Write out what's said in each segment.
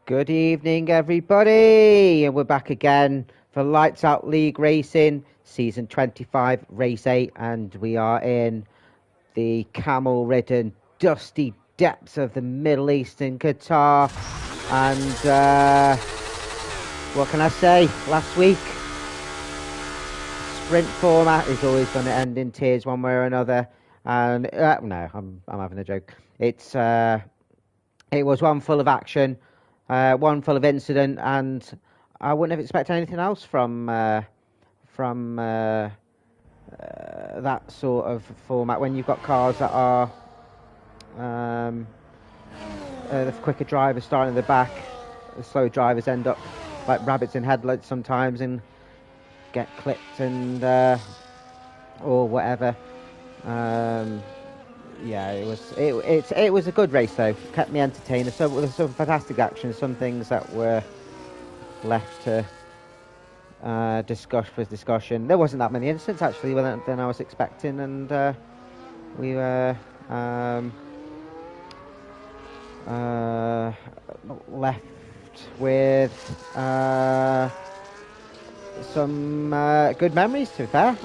Good evening, everybody, and we're back again for Lights Out League Racing, Season 25, Race 8, and we are in the camel-ridden, dusty depths of the Middle East in Qatar, and what can I say, last week, sprint format is always going to end in tears one way or another, and, no, I'm having a joke. It was one full of action, one full of incident, and I wouldn't have expected anything else from that sort of format when you've got cars that are the quicker drivers starting at the back. The slow drivers end up like rabbits in headlights sometimes and get clipped and or whatever. Yeah, it was a good race though. Kept me entertained. So there was some fantastic action. Some things that were left to discussion. There wasn't that many incidents actually than I was expecting, and we were left with some good memories. To be fair,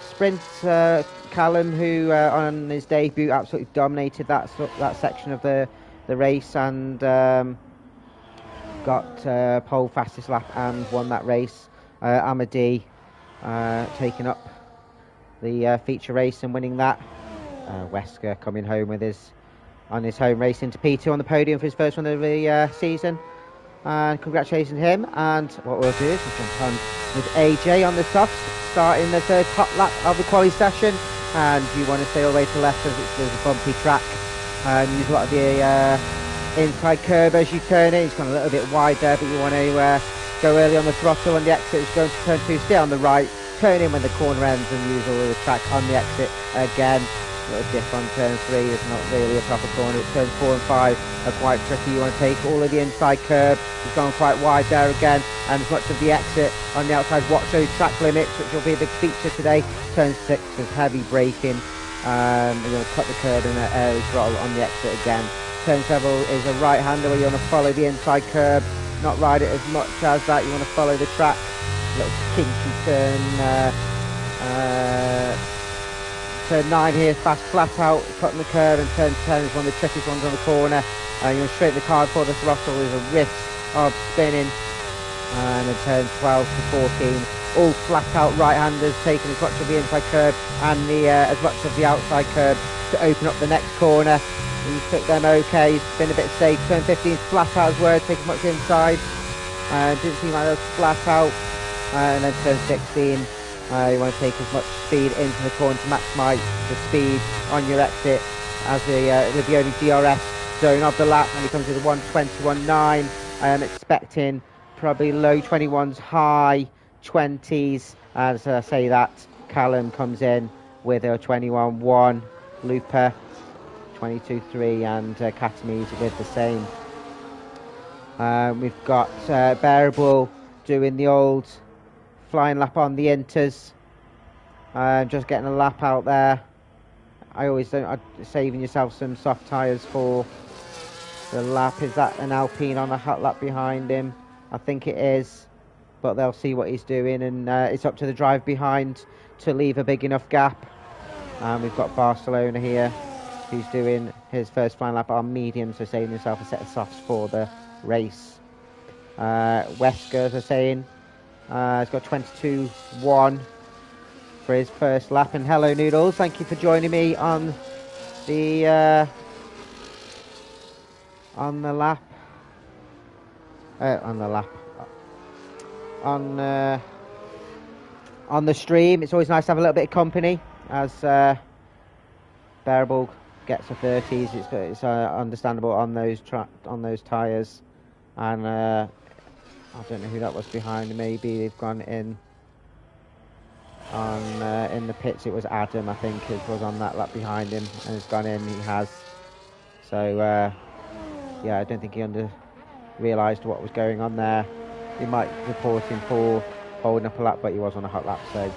sprint. Callum, who on his debut absolutely dominated that section of the race and got pole fastest lap and won that race. Amadi taking up the feature race and winning that. Wesker coming home with his home race into P2 on the podium for his first one of the season. And congratulations to him. And what we'll do is we'll jump on with AJ on the softs, starting the third hot lap of the quali session. And you want to stay all the way to the left as there's a bumpy track. And use a lot of the inside curb as you turn it. It's gone a little bit wide there, but you want to go early on the throttle on the exit. It's going to turn 2, stay on the right, turn in when the corner ends and use all of the track on the exit again. A little dip on turn 3 is not really a proper corner. Turns 4 and 5 are quite tricky. You want to take all of the inside curb. It's gone quite wide there again, and as much of the exit on the outside. Watch those track limits, which will be a big feature today. Turn 6 is heavy braking. You're going to cut the curb and early throttle on the exit again. Turn 7 is a right-hander where you want to follow the inside curb, not ride it as much as that. You want to follow the track. A little kinky turn. Turn 9 here, fast flat out, cutting the curb, and turn 10 is one of the trickiest ones on the corner. You want to straighten the car before the throttle. There's a risk of spinning. And then turn 12 to 14, all flat out right-handers, taking as much of the inside curb and as much of the outside curb to open up the next corner. You took them okay, you've been a bit safe. Turn 15 flat out as well, take as much inside. Didn't seem like that was flat out. And then turn 16. You want to take as much speed into the corner to maximise the speed on your exit as with the only DRS zone of the lap, and he comes with a 1:21.9. I am expecting probably low 21s, high 20s. As I say that, Callum comes in with a 21.1, Looper 22.3, and Catamese with the same. We've got Bearable doing the old flying lap on the inters, just getting a lap out there. I always don't, saving yourself some soft tyres for the lap. Is that an Alpine on a hot lap behind him? I think it is, but they'll see what he's doing, and it's up to the drive behind to leave a big enough gap. We've got Barcelona here, who's doing his first flying lap on medium, so saving himself a set of softs for the race. Wesker, as I was saying, he's got 22.1 for his first lap. And hello Noodles, thank you for joining me on the lap. On the stream. It's always nice to have a little bit of company as Bearable gets a 30s. It's understandable on those tyres, and I don't know who that was behind. Maybe they've gone in on in the pits. It was Adam, I think, it was on that lap behind him, and has gone in. He has. So yeah, I don't think he realised what was going on there. He might report him for holding up a lap, but he was on a hot lap, so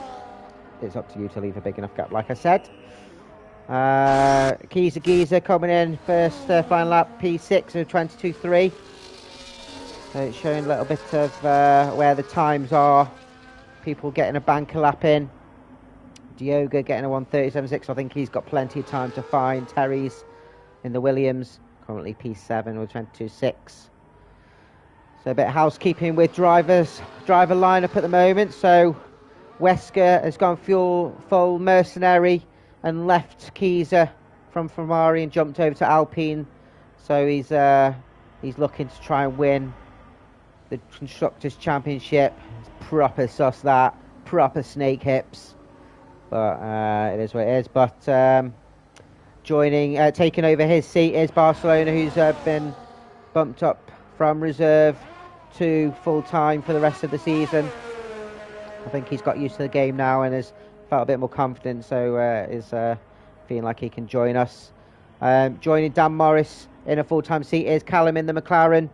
it's up to you to leave a big enough gap, like I said. Geezer coming in first flying lap, P6 of 22.3. So it's showing a little bit of where the times are. People getting a banker lap in. Diogo getting a 1:37.6. I think he's got plenty of time to find. Terry's in the Williams, currently P7 with 22.6. So a bit of housekeeping with driver lineup at the moment. So Wesker has gone full mercenary and left Kieser from Ferrari and jumped over to Alpine. So he's looking to try and win the Constructors' Championship. It's proper sus that, proper snake hips. But it is what it is. But taking over his seat is Barcelona, who's been bumped up from reserve to full time for the rest of the season. I think he's got used to the game now and has felt a bit more confident, so is feeling like he can join us. Joining Dan Morris in a full-time seat is Callum in the McLaren.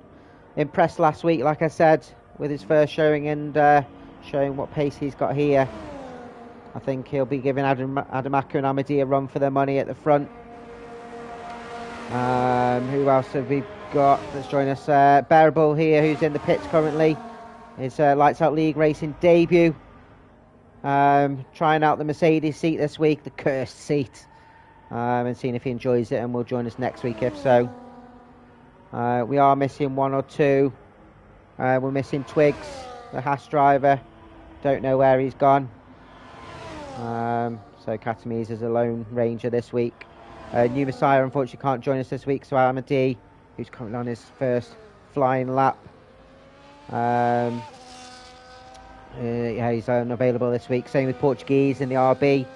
Impressed last week, like I said, with his first showing and showing what pace he's got here. I think he'll be giving Adamaka and Amadi a run for their money at the front. Who else have we got that's joining us? Bearable here, who's in the pits currently. His Lights Out League racing debut. Trying out the Mercedes seat this week, the cursed seat. And seeing if he enjoys it, and will join us next week if so. We are missing one or two. We're missing Twigs, the Haas driver. Don't know where he's gone. So Katamiz is a lone ranger this week. New Messiah unfortunately can't join us this week, so Amadi, who's coming on his first flying lap. Yeah, he's unavailable this week. Same with Portuguese in the RB.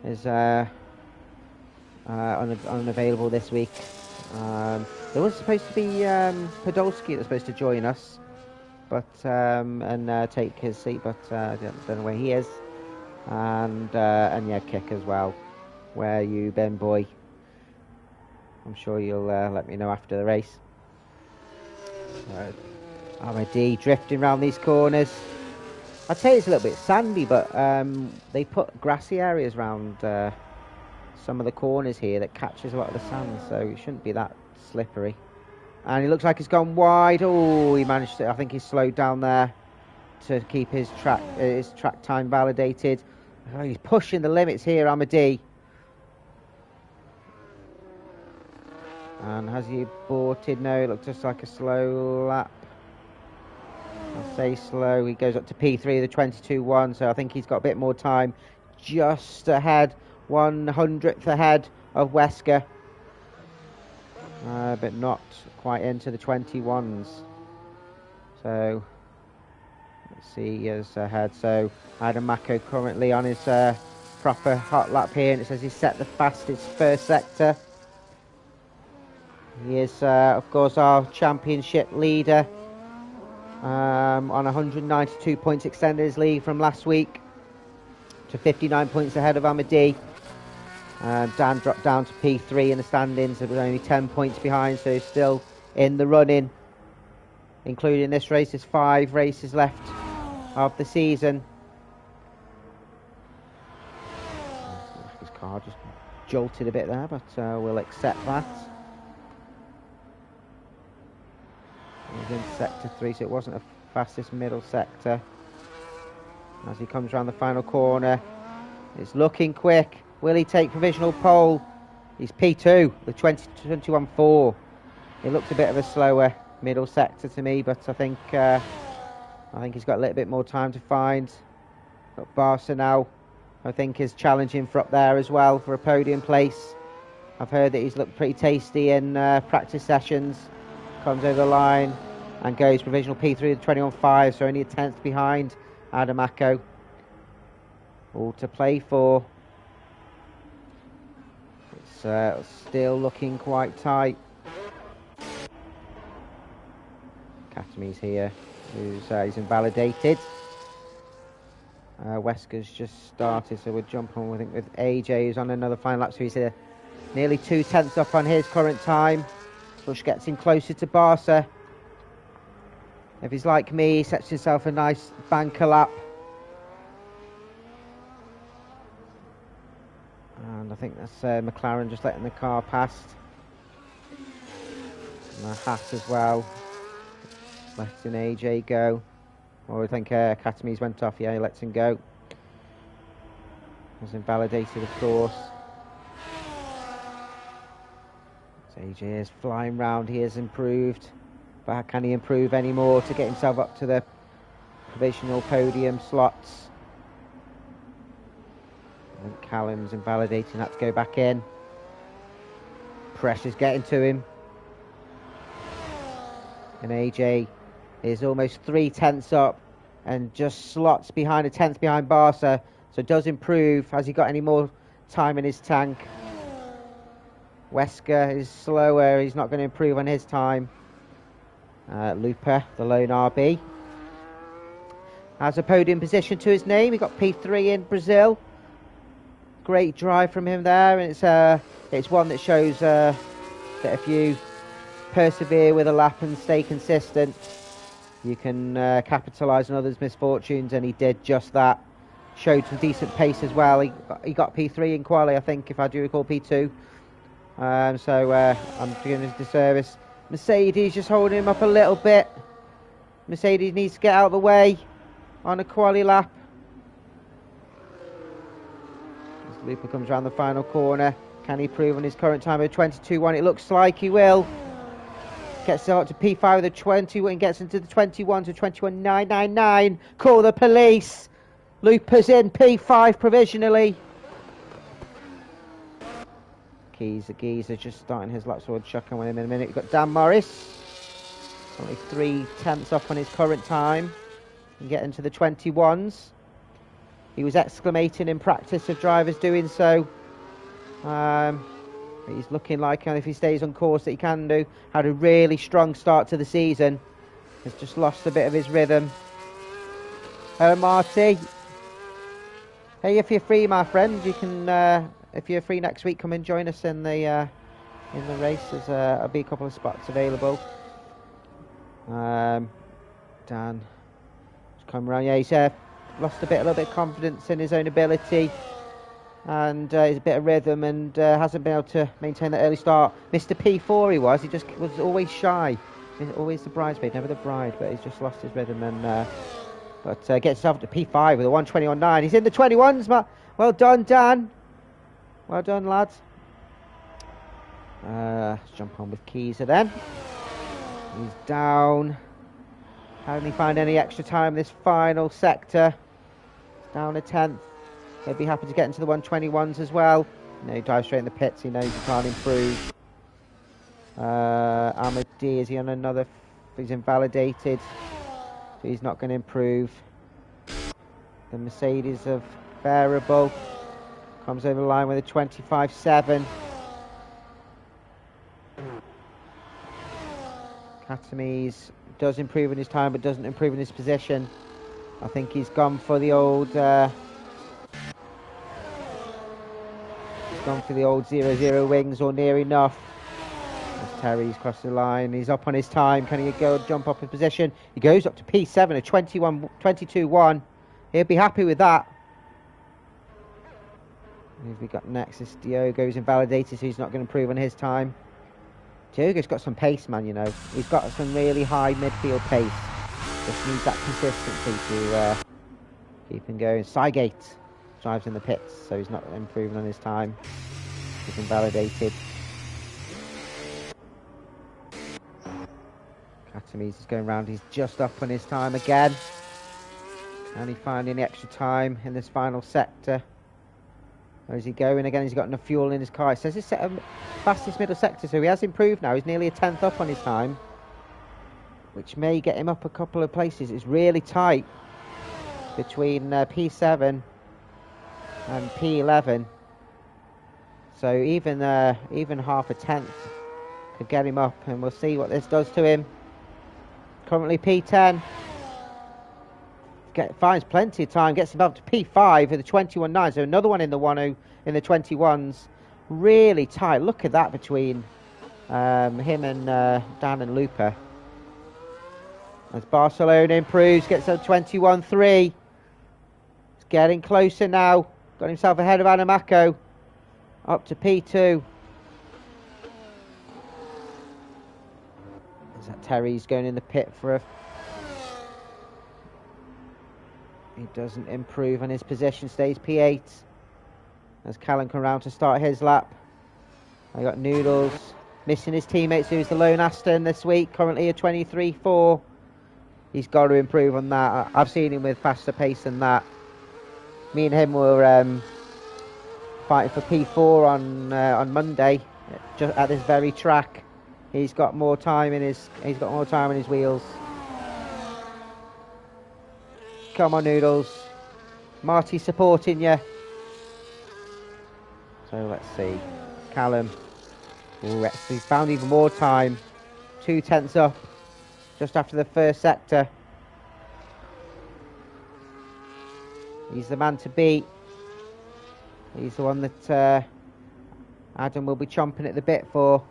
Is unavailable this week. There was supposed to be Podolski that was supposed to join us, but and take his seat, but I don't know where he is. And yeah, Kick as well. Where you, Ben boy? I'm sure you'll let me know after the race. Amadi drifting around these corners. I'd say it's a little bit sandy, but they put grassy areas around some of the corners here that catches a lot of the sand, so it shouldn't be that slippery. And he looks like he's gone wide. Oh, he managed to. I think he's slowed down there to keep his track time validated. Oh, he's pushing the limits here, Amadi. And has he aborted? No, it looks just like a slow lap. I'll say slow. He goes up to P3, the 22.1, so I think he's got a bit more time. Just ahead, 100th ahead of Wesker. But not quite into the 21s. So, let's see, he is ahead. So, Adam Mako currently on his proper hot lap here, and it says he's set the fastest first sector. He is, of course, our championship leader. On 192 points, extended his lead from last week to 59 points ahead of Amadi. Dan dropped down to P3 in the standings. It was only 10 points behind, so he's still in the running. Including this race, there's 5 races left of the season. His car just jolted a bit there, but we'll accept that. He's in sector 3, so it wasn't the fastest middle sector. As he comes around the final corner, it's looking quick. Will he take provisional pole? He's P2 with 21.4. It looks a bit of a slower middle sector to me, but I think he's got a little bit more time to find. But Barca now, I think, is challenging for up there as well for a podium place. I've heard that he's looked pretty tasty in practice sessions. Comes over the line and goes provisional P3 with 21.5, so only a tenth behind Adamako. All to play for. It's still looking quite tight. Katami's here, he's invalidated. Wesker's just started, so we'll jump on with AJ, who's on another final lap, so he's nearly 2 tenths up on his current time, which gets him closer to Barca. If he's like me, he sets himself a nice banker lap. And I think that's McLaren just letting the car past. And the Haas as well. letting AJ go. Or I think Katames went off. Yeah, he lets him go. Was invalidated, of course. So AJ is flying round. He has improved. But how can he improve any more to get himself up to the provisional podium slots? I think Callum's invalidating that to go back in. Pressure's getting to him. And AJ is almost 3/10 up and just slots behind, a tenth behind Barca. So does improve. Has he got any more time in his tank? Wesker is slower. He's not going to improve on his time. Looper, the lone RB, has a podium position to his name. He got P3 in Brazil. Great drive from him there, and it's one that shows that if you persevere with a lap and stay consistent, you can capitalise on others' misfortunes, and he did just that. Showed some decent pace as well. He got P3 in quali, I think, if I do recall P2. So I'm doing his disservice. Mercedes just holding him up a little bit. Mercedes needs to get out of the way on a quali lap. As Looper comes around the final corner, can he prove on his current time of 22.1? It looks like he will. Gets out to P5 with a 20 and gets into the 21 to 21.999. Call the police. Looper's in P5 provisionally. Geezer just starting his lap, so we'll chuck on with him in a minute. We've got Dan Morris, only 3/10 off on his current time, and get into the 21s. He was exclamating in practice of drivers doing so. He's looking like, if he stays on course, that he can do. Had a really strong start to the season. Has just lost a bit of his rhythm. Hello, Marty. Hey, if you're free, my friend, you can. If you're free next week, come and join us in the race. There'll be a couple of spots available. Dan, just come around. Yeah, he's lost a little bit of confidence in his own ability, and he's a bit of rhythm, and hasn't been able to maintain that early start. Mr. P4 he was. He just was always shy. He's always the bridesmaid, never the bride. But he's just lost his rhythm, and but gets himself to P5 with a 1:21.9. He's in the 21s. Well done, Dan. Well done, lads. Let's jump on with Keezer then. He's down. How can he find any extra time in this final sector? He's down a 10th. He'll be happy to get into the 1:21s as well. No, he dives straight in the pits. He knows he can't improve. Amadi, is he on another? He's invalidated. So he's not going to improve. The Mercedes of Variable comes over the line with a 25.7. Katames does improve in his time, but doesn't improve in his position. I think he's gone for the old 0-0 wings, or near enough. As Terry's crossed the line, he's up on his time. Can he go jump up his position? He goes up to P7, a 22.1. He'll be happy with that. Who have we got next? This Diogo's invalidated, so he's not going to improve on his time. Diogo's got some pace, man, you know. He's got some really high midfield pace. Just needs that consistency to keep him going. Sygate drives in the pits, so he's not improving on his time. He's invalidated. Katames is going round. He's just up on his time again. Can he find any extra time in this final sector? Where is he going again? He's got enough fuel in his car. It says he's set fastest middle sector, so he has improved now. He's nearly a 10th up on his time, which may get him up a couple of places. It's really tight between P7 and P11. So even half a 10th could get him up, and we'll see what this does to him. Currently P10. Finds plenty of time, gets him up to P5 with a 21.9, so another one in the 21s. Really tight. Look at that between him and Dan and Looper. As Barcelona improves, gets up 21.3. He's getting closer now. Got himself ahead of Anamaco. Up to P2. Terry's going in the pit for a... He doesn't improve on his position, stays P8. As Callum come round to start his lap. I got Noodles missing his teammates, who's the lone Aston this week, currently a 23.4. He's got to improve on that. I've seen him with faster pace than that. Me and him were fighting for P4 on Monday, just at this very track. He's got more time in his wheels. Come on, Noodles. Marty's supporting you. So let's see. Callum. Ooh, he's found even more time. 0.2 up. Just after the first sector. He's the man to beat. He's the one that Adam will be chomping at the bit for.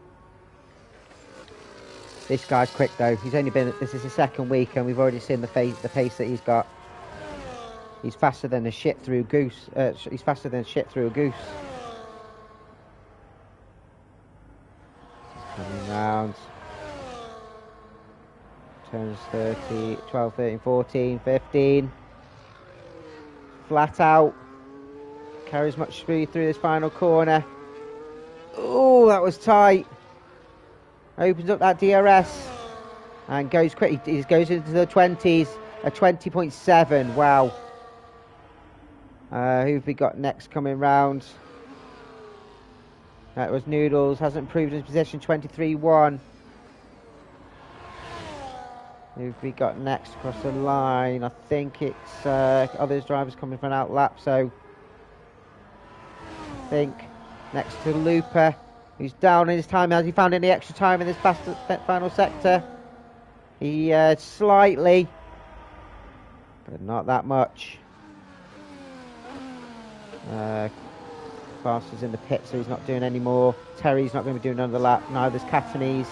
This guy's quick though. He's only been... This is the second week and we've already seen the pace that he's got. He's faster than a shit through goose. He's faster than shit through a goose. Coming round. Turns 30, 12, 13, 14, 15. Flat out. Carries much speed through this final corner. Oh, that was tight. Opens up that DRS. And goes quick. He goes into the 20s. A 20.7. Wow. Who've we got next coming round? That was Noodles. Hasn't improved his position. 23.1. Who've we got next across the line? I think it's others drivers coming for an outlap. So I think next to Looper, who's down in his time. Has he found any extra time in this final sector? He slightly, but not that much. Foster's in the pit, so he's not doing any more. Terry's not going to be doing another lap. Neither's Catanese.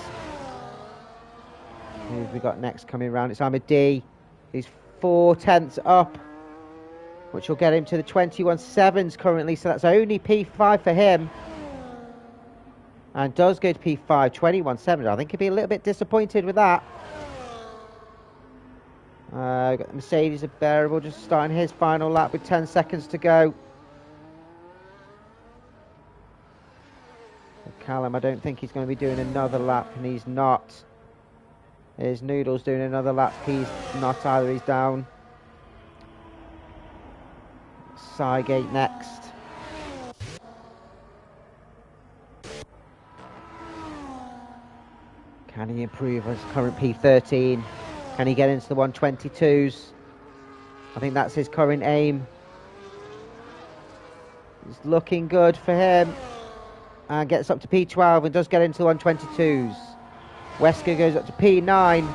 Who have we got next coming round? It's Amadi. He's 0.4 up, which will get him to the 21.7s currently, so that's only P5 for him. And does go to P5, 21.7. I think he'd be a little bit disappointed with that. Got the Mercedes of Bearable just starting his final lap with 10 seconds to go. Callum, I don't think he's going to be doing another lap, and he's not. There's Noodles doing another lap. He's not either. He's down. Cygate next. Can he improve his current P13? Can he get into the 122s? I think that's his current aim. It's looking good for him. And gets up to P12 and does get into the 122s. Wesker goes up to P9.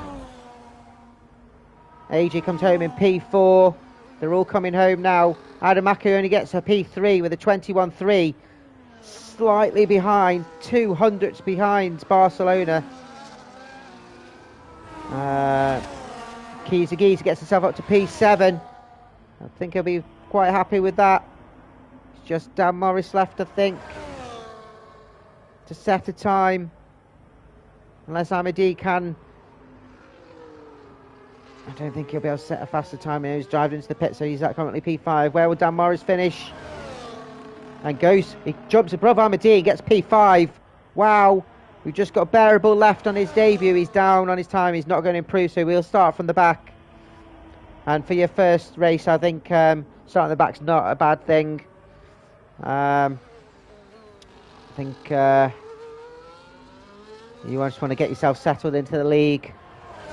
AJ comes home in P4. They're all coming home now. Adamaki only gets a P3 with a 21.3. Slightly behind. 200ths behind Barcelona. Giza gets himself up to P7. I think he'll be quite happy with that. It's just Dan Morris left, I think, to set a time. Unless Amadi can. I don't think he'll be able to set a faster time. He's driving into the pit, so he's at currently P5. Where will Dan Morris finish? And he jumps above Amadi and gets P5. Wow. We've just got Bearable left on his debut. He's down on his time. He's not going to improve, so we'll start from the back. And for your first race, I think starting the back's not a bad thing. I think you just want to get yourself settled into the league,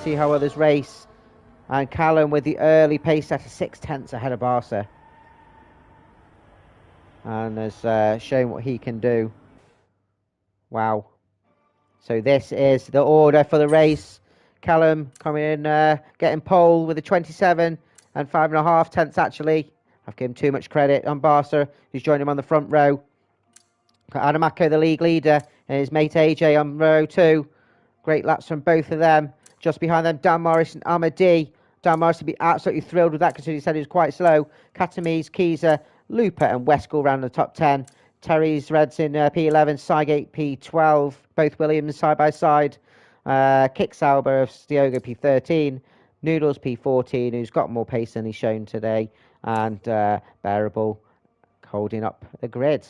see how others race. And Callum with the early pace at 0.6 ahead of Barca. And has shown what he can do. Wow. So this is the order for the race. Callum coming in, getting pole with a 27 and 5.5 actually. I've given him too much credit on Barca, who's joined him on the front row. Got Adamako, the league leader, and his mate AJ on row 2. Great laps from both of them. Just behind them, Dan Morris and Amadi. Dan Morris would be absolutely thrilled with that, considering he said he was quite slow. Katamise, Kiza, Looper and Westgall round the top 10. Terry's Reds in P11, Cygate P12. Both Williams side by side. Kick Sauber of Diogo P13, Noodles P14, who's got more pace than he's shown today, and Bearable holding up the grid.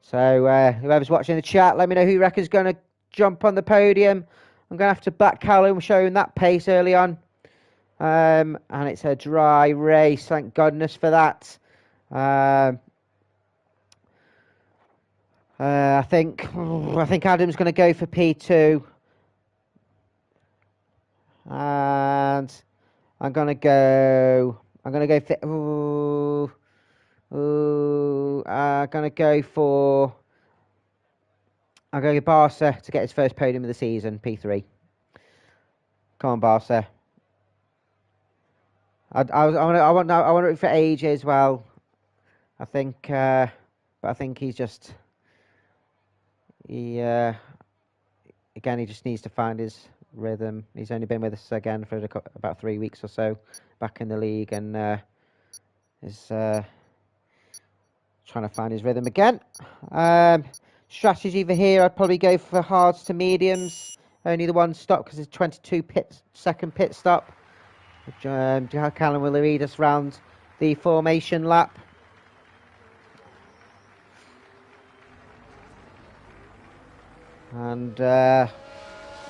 So whoever's watching the chat, let me know who you reckon's going to jump on the podium. I'm going to have to back Callum showing that pace early on. And it's a dry race, thank goodness for that. I think Adam's going to go for P2. And I'm going to go for... I'm going to go for... I'll go with Barca to get his first podium of the season, P3. Come on, Barca. I want it for AJ as well. I think, but I think he's just... again, he just needs to find his rhythm. He's only been with us again for about 3 weeks or so, back in the league, and is trying to find his rhythm again. Strategy for here, I'd probably go for hards to mediums. Only the one stop because it's 22-second pit stop. Callum will lead us round the formation lap. And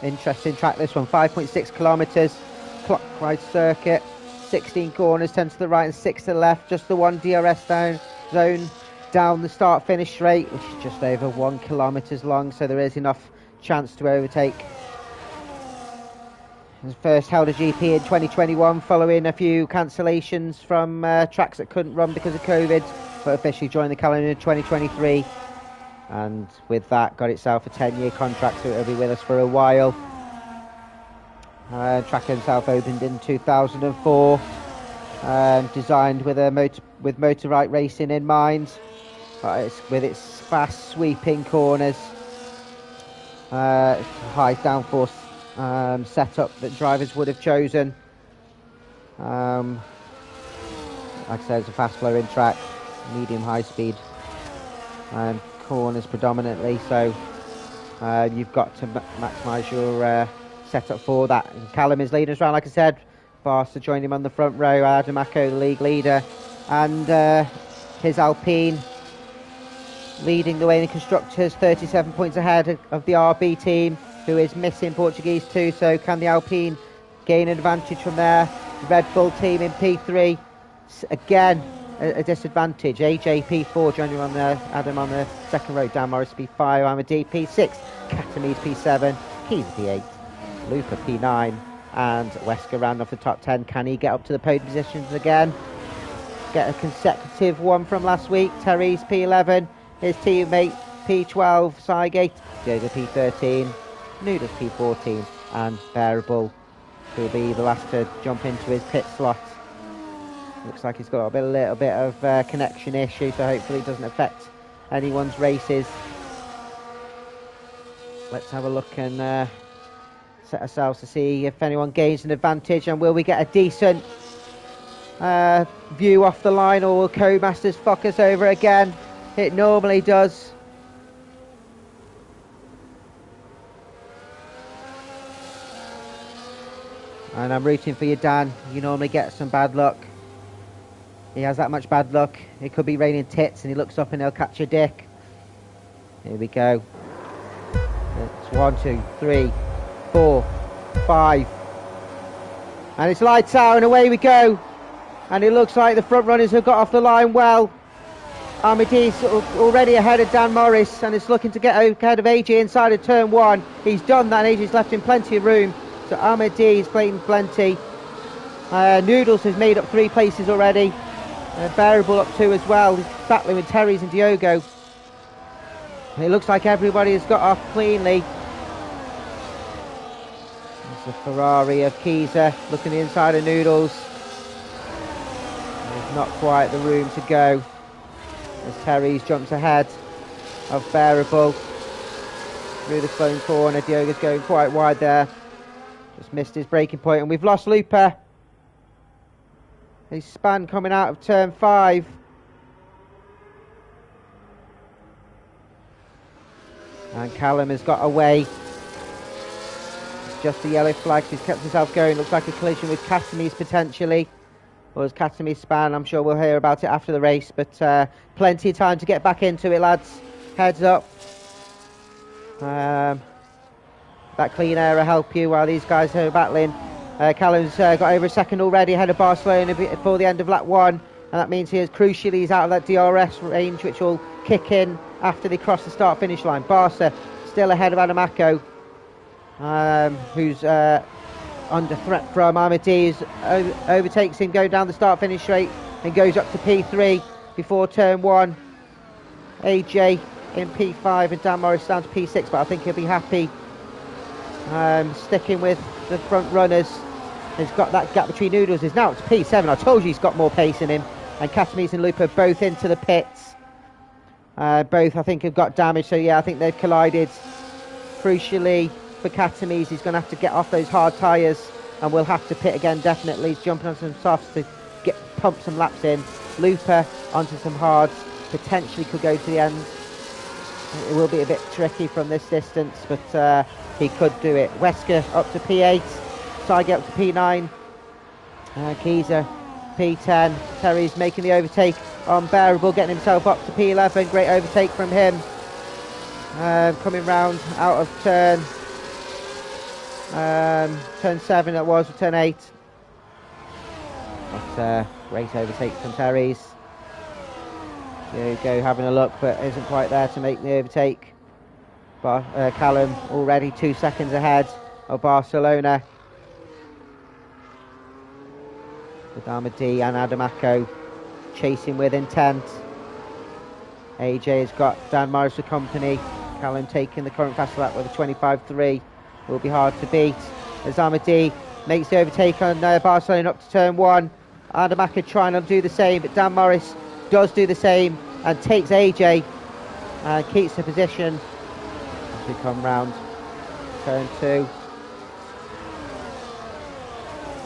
interesting track this one, 5.6 kilometres, clockwise circuit, 16 corners, 10 to the right and 6 to the left, just the one DRS zone down the start finish straight, which is just over 1 kilometres long, so there is enough chance to overtake. His first held a GP in 2021 following a few cancellations from tracks that couldn't run because of COVID, but officially joined the calendar in 2023. And with that, got itself a 10-year contract, so it'll be with us for a while. Track himself opened in 2004, designed with motor-right racing in mind, but with its fast sweeping corners, high downforce setup that drivers would have chosen. Like I said, it's a fast-flowing track, medium-high speed. Corners predominantly, so you've got to maximise your setup for that. And Callum is leading us around, like I said. Barca joined him on the front row, Adam Acko, the league leader, and his Alpine leading the way in the constructors, 37 points ahead of the RB team, who is missing Portuguese too, so can the Alpine gain an advantage from there? Red Bull team in P3, again a disadvantage. AJ P4, joining on there, Adam on the second row, Dan Morris P5, Amadi P6, Katamid P7, Keys P8, Lupa P9, and Wesker round off the top 10. Can he get up to the podium positions again? Get a consecutive one from last week. Terry's P11, his teammate P12, Cygate, Yoga P13, Noodles P14, and Bearable, who will be the last to jump into his pit slot. Looks like he's got a little bit of connection issue, so hopefully it doesn't affect anyone's races. Let's have a look and set ourselves to see if anyone gains an advantage, and will we get a decent view off the line, or will Codemasters fuck us over again? It normally does. And I'm rooting for you, Dan. You normally get some bad luck. He has that much bad luck. It could be raining tits and he looks up and he'll catch a dick. Here we go. It's 1, 2, 3, 4, 5. And it's lights out and away we go. And it looks like the front runners have got off the line well. Amadis already ahead of Dan Morris, and it's looking to get ahead of AJ inside of turn 1. He's done that, and AJ's left him plenty of room. So Amadis playing plenty. Noodles has made up 3 places already. Bearable up 2 as well. He's battling with Terry's and Diogo. And it looks like everybody has got off cleanly. There's the Ferrari of Kiza looking inside of Noodles. There's not quite the room to go as Terry's jumps ahead of Bearable through the slowing corner. Diogo's going quite wide there. Just missed his braking point, and we've lost Lupa. His span coming out of turn 5. And Callum has got away. just a yellow flag. He's kept himself going. Looks like a collision with Katamis potentially. Or as Katamis span. I'm sure we'll hear about it after the race. But plenty of time to get back into it, lads. Heads up. That clean air will help you while these guys are battling. Callum's got over a second already ahead of Barcelona before the end of lap 1. And that means crucially he's out of that DRS range, which will kick in after they cross the start-finish line. Barca still ahead of Adamaco, who's under threat from Amadi. Overtakes him going down the start-finish straight and goes up to P3 before turn 1. AJ in P5 and Dan Morris down to P6, but I think he'll be happy sticking with the front runners. He's got that gap between Noodles. Is now to P7. I told you he's got more pace in him. And Katamis and Lupa both into the pits. Both, I think, have got damage. So, yeah, I think they've collided. Crucially, for Katamis, he's going to have to get off those hard tyres. And we'll have to pit again, definitely. He's jumping on some softs to pump some laps in. Lupa onto some hards. Potentially could go to the end. It will be a bit tricky from this distance, but he could do it. Wesker up to P8. Saige up to P9. Keyser P10. Terry's making the overtake on Bearable, getting himself up to P11. Great overtake from him. Coming round out of turn 7 that was, or turn 8. But great overtake from Terry's. There you go, having a look, but isn't quite there to make the overtake. But Callum already 2 seconds ahead of Barcelona, with Amadi and Adamaco chasing with intent. AJ has got Dan Morris for company. Callum taking the current fast lap with a 25.3. Will be hard to beat as Amadi makes the overtake on Barcelona up to turn 1. Adamaco trying to do the same, but Dan Morris does do the same and takes AJ and keeps the position as we come round turn 2.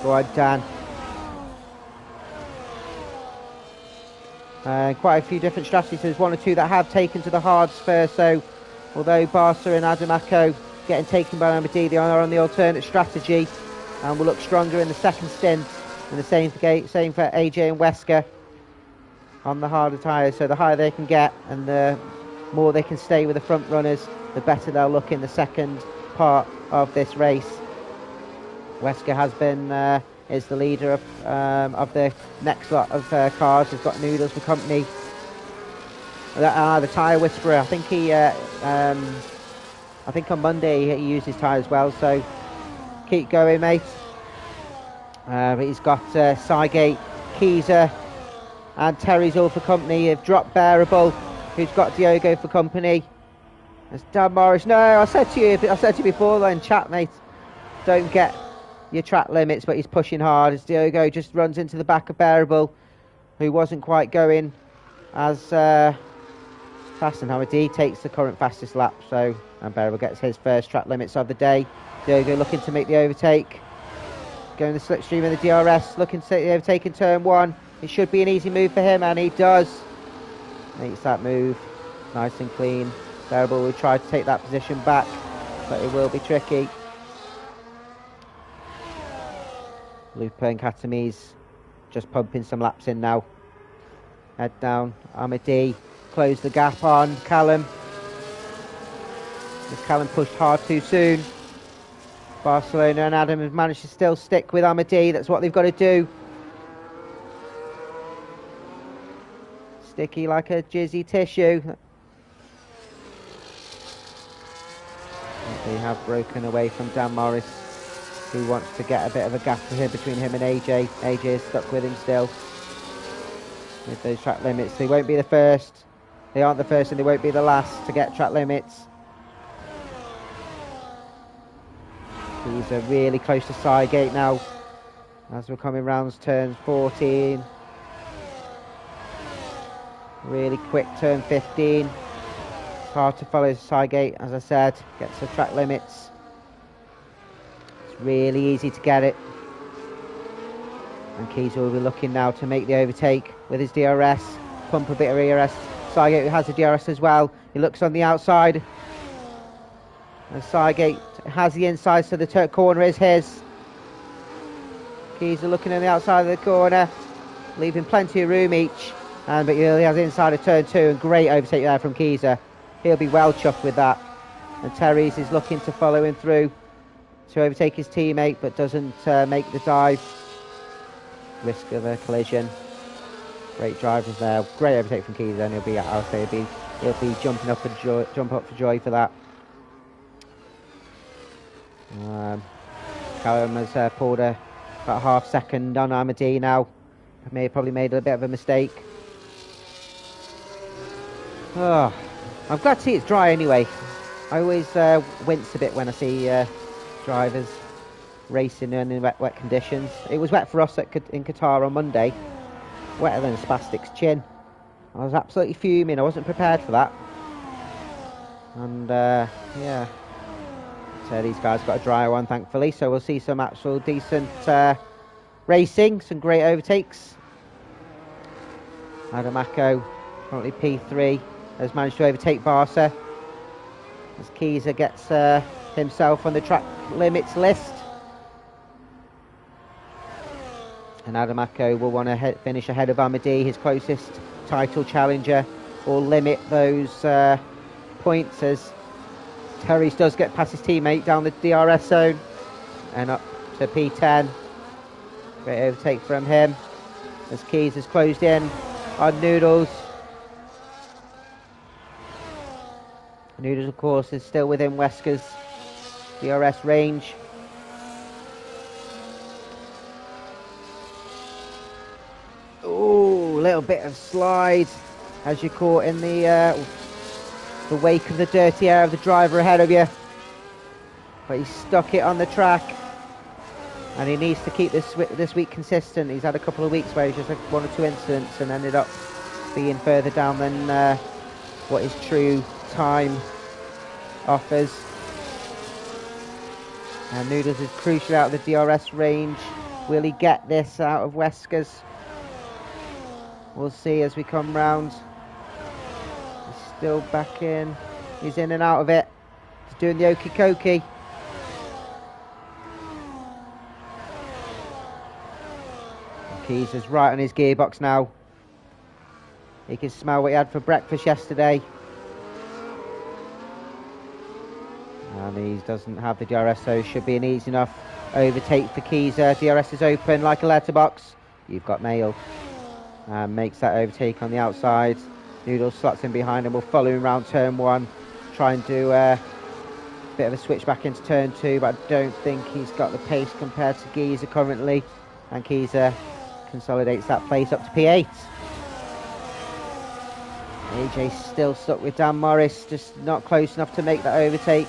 Go on, Dan. Quite a few different strategies. There's one or two that have taken to the hards first, so although Barca and Adamaco getting taken by Amadi, they are on the alternate strategy and will look stronger in the second stint. And the same for AJ and Wesker on the harder tyres. So the higher they can get and the more they can stay with the front runners, the better they'll look in the second part of this race. Wesker has been is the leader of the next lot of cars. He's got Noodles for company. The tyre whisperer. I think I think on Monday he used his tyre as well. So keep going, mate. But he's got Saige, Keyser, and Terry's all for company. They've dropped Bearable, who's got Diogo for company. There's Dan Morris. No, I said to you before though in chat, mate, don't get your track limits, but he's pushing hard as Diogo just runs into the back of Bearable, who wasn't quite going as fast, and Hamadi takes the current fastest lap, so and Bearable gets his first track limits of the day. Diogo looking to make the overtake, going the slipstream in the DRS, looking to take the overtake in turn 1. It should be an easy move for him, and he does. Makes that move nice and clean. Bearable will try to take that position back, but it will be tricky. Lupa and Katamis just pumping some laps in now. Head down. Amadi close the gap on Callum. As Callum pushed hard too soon. Barcelona and Adam have managed to still stick with Amadi. That's what they've got to do. Sticky like a jizzy tissue. They have broken away from Dan Morris, who wants to get a bit of a gap between him and AJ. AJ is stuck with him still with those track limits. They won't be the first. They aren't the first and they won't be the last to get track limits. These are really close to Sidegate now as we're coming round turn 14. Really quick turn 15. It's hard to follow Sidegate, as I said, gets the track limits. It's really easy to get it. And Keys will be looking now to make the overtake with his DRS. Pump a bit of ERS. Sidegate has a DRS as well. He looks on the outside. And Sidegate has the inside, so the corner is his. Keys are looking on the outside of the corner, leaving plenty of room each. But he has the inside of turn 2, and great overtake there from Keyser. He'll be well chuffed with that. And Terry's is looking to follow him through to overtake his teammate, but doesn't make the dive. Risk of a collision. Great drivers there. Great overtake from Keyser, and he'll be jumping up for joy for that. Callum has pulled about half second on Amadi now. Probably made a bit of a mistake. Oh, I'm glad to see it's dry anyway. I always wince a bit when I see drivers racing in wet conditions. It was wet for us in Qatar on Monday. Wetter than a spastic's chin. I was absolutely fuming. I wasn't prepared for that. And yeah. So these guys got a dry one, thankfully. So we'll see some actual decent racing, some great overtakes. Adamako, currently P3, has managed to overtake Barca as Keyser gets himself on the track limits list. And Adamako will want to finish ahead of Amadi, his closest title challenger, or limit those points as Terry does get past his teammate down the DRS zone and up to P10. Great overtake from him as Keys has closed in on Noodles. Noodles, of course, is still within Wesker's DRS range. Oh, a little bit of slide as you're caught in the wake of the dirty air of the driver ahead of you. But he stuck it on the track, and he needs to keep this week consistent. He's had a couple of weeks where he's just had 1 or 2 incidents and ended up being further down than what his true time offers. And Noodles is crucial out of the DRS range. Will he get this out of Wesker's? We'll see as we come round. He's still back in. He's in and out of it. He's doing the okey dokey. Keys is right on his gearbox now. He can smell what he had for breakfast yesterday. And he doesn't have the DRS, so it should be an easy enough overtake for Keys. DRS is open like a letterbox. You've got mail. Makes that overtake on the outside. Noodles slots in behind him. Will follow him around turn 1. Try and do a bit of a switch back into turn 2, but I don't think he's got the pace compared to Geezer currently. And Geezer consolidates that place up to P8. AJ still stuck with Dan Morris, just not close enough to make that overtake.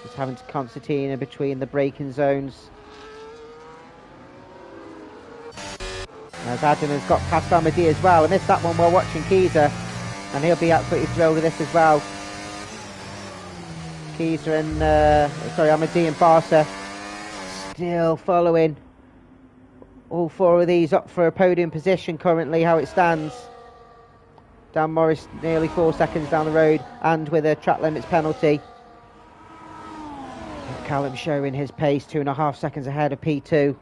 Just having to concertina between the braking zones. As Adam has got past Amadi as well. I missed that one while watching Keyser, and he'll be absolutely thrilled with this as well. Keyser and Amadi and Barca still following. All 4 of these up for a podium position currently, how it stands. Dan Morris nearly 4 seconds down the road, and with a track limits penalty. Callum showing his pace 2.5 seconds ahead of P2.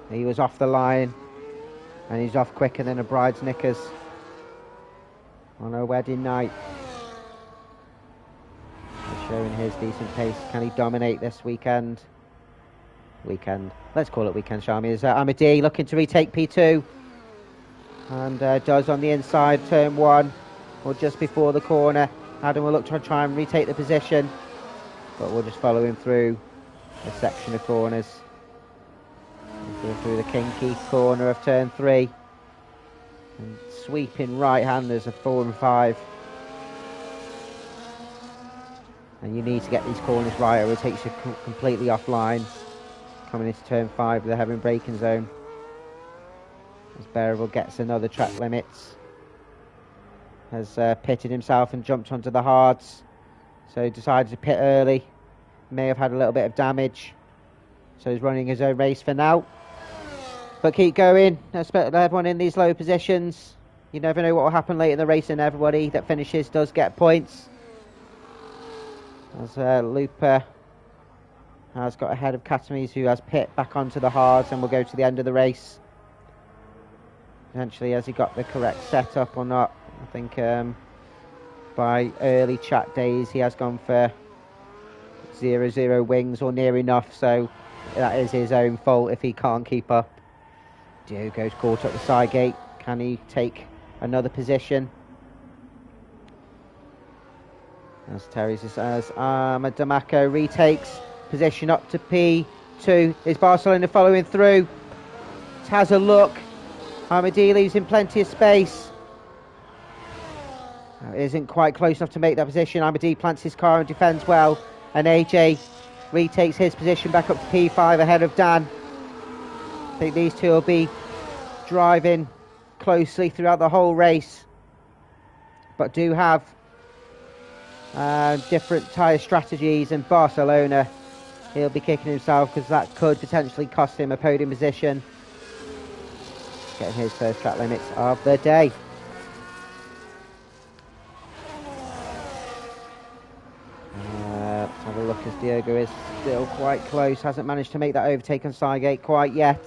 He was off the line, and he's off quicker than a bride's knickers on a wedding night. He's showing his decent pace. Can he dominate this weekend? Let's call it weekend, shall we? Is Amadi looking to retake P2, and does on the inside, turn 1, or just before the corner. Adam will look to try and retake the position, but we'll just follow him through a section of corners. Through the kinky corner of turn 3, and sweeping right-handers of 4 and 5. And you need to get these corners right, or it takes you completely offline. Coming into turn 5 with the heavy braking zone. As Bearable gets another track limits. Has pitted himself and jumped onto the hards, so he decided to pit early. May have had a little bit of damage, so he's running his own race for now. But keep going. Expect everyone in these low positions. You never know what will happen late in the race, and everybody that finishes does get points. As Looper has got ahead of Catamies, who has pit back onto the hards and will go to the end of the race. Potentially, has he got the correct setup or not? I think by early chat days he has gone for 0-0 wings or near enough, so that is his own fault if he can't keep up. Diogo's caught up the side gate. Can he take another position? As Terry says, Damaco retakes position up to P2. Is Barcelona following through? Has a look. Amadi leaves him plenty of space. Isn't quite close enough to make that position. Amadi plants his car and defends well. And AJ retakes his position back up to P5 ahead of Dan. I think these two will be driving closely throughout the whole race, but do have different tyre strategies. And Barcelona, he'll be kicking himself because that could potentially cost him a podium position. Getting his first track limits of the day. Let's have a look, as Diogo is still quite close, hasn't managed to make that overtake on Sidegate quite yet.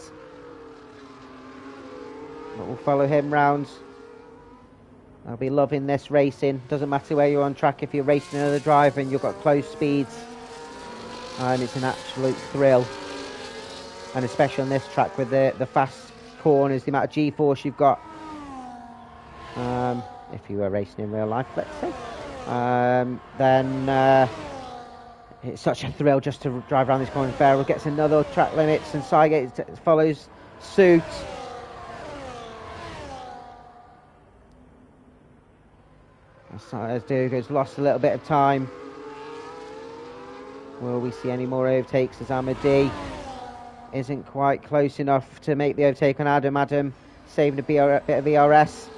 But we'll follow him round. I'll be loving this racing. Doesn't matter where you're on track, if you're racing another driver and you've got close speeds. And it's an absolute thrill. And especially on this track with the fast corners, the amount of G-force you've got. If you were racing in real life, let's say. Then it's such a thrill just to drive around these corners. Farrell gets another track limits and Sidegate follows suit. As Diogo's lost a little bit of time. Will we see any more overtakes, as Amadi isn't quite close enough to make the overtake on Adam. Adam saving a bit of ERS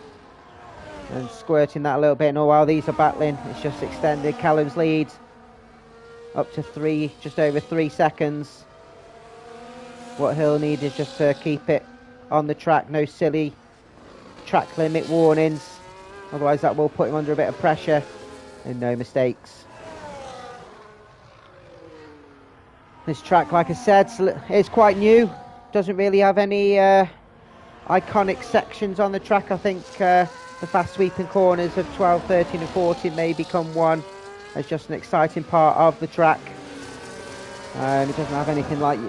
and squirting that a little bit. And while these are battling, it's just extended Callum's lead up to just over 3 seconds. What he'll need is just to keep it on the track. No silly track limit warnings. Otherwise that will put him under a bit of pressure, and no mistakes. This track, like I said, is quite new. Doesn't really have any iconic sections on the track. I think the fast sweeping corners of 12, 13 and 14 may become one as just an exciting part of the track. It doesn't have anything like,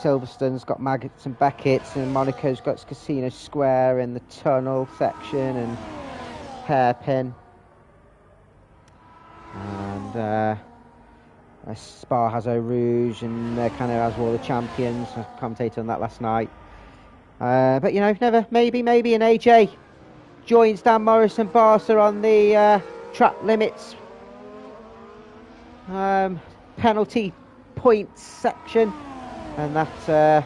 Silverstone's got Maggots and Beckett's, and Monaco's got Casino Square and the tunnel section and hairpin. And Spa has Eau Rouge, and kind of has all the champions. I commentated on that last night. But never, maybe an AJ joins Dan Morris and Barca on the track limits penalty points section. And that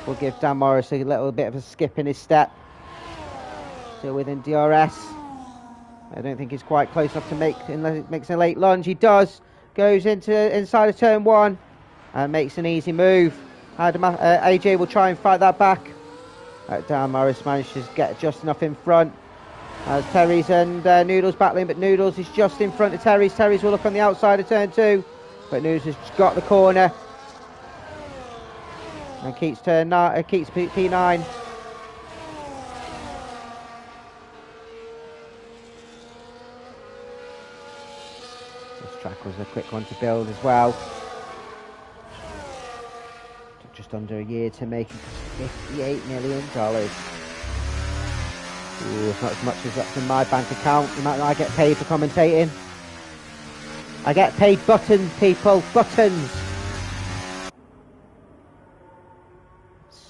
will give Dan Morris a little bit of a skip in his step. Still within DRS. I don't think he's quite close enough to make, unless it makes a late lunge. He does. Goes inside of turn 1 and makes an easy move. AJ will try and fight that back. Dan Morris manages to get just enough in front. As Terry's and Noodles battling, but Noodles is just in front of Terry's. Terry's will look on the outside of turn 2. But Noodles has got the corner. And keeps P9. This track was a quick one to build as well. Took just under a year to make $58 million. Ooh, it's not as much as that's in my bank account. The amount that I get paid for commentating. I get paid buttons, people. Buttons.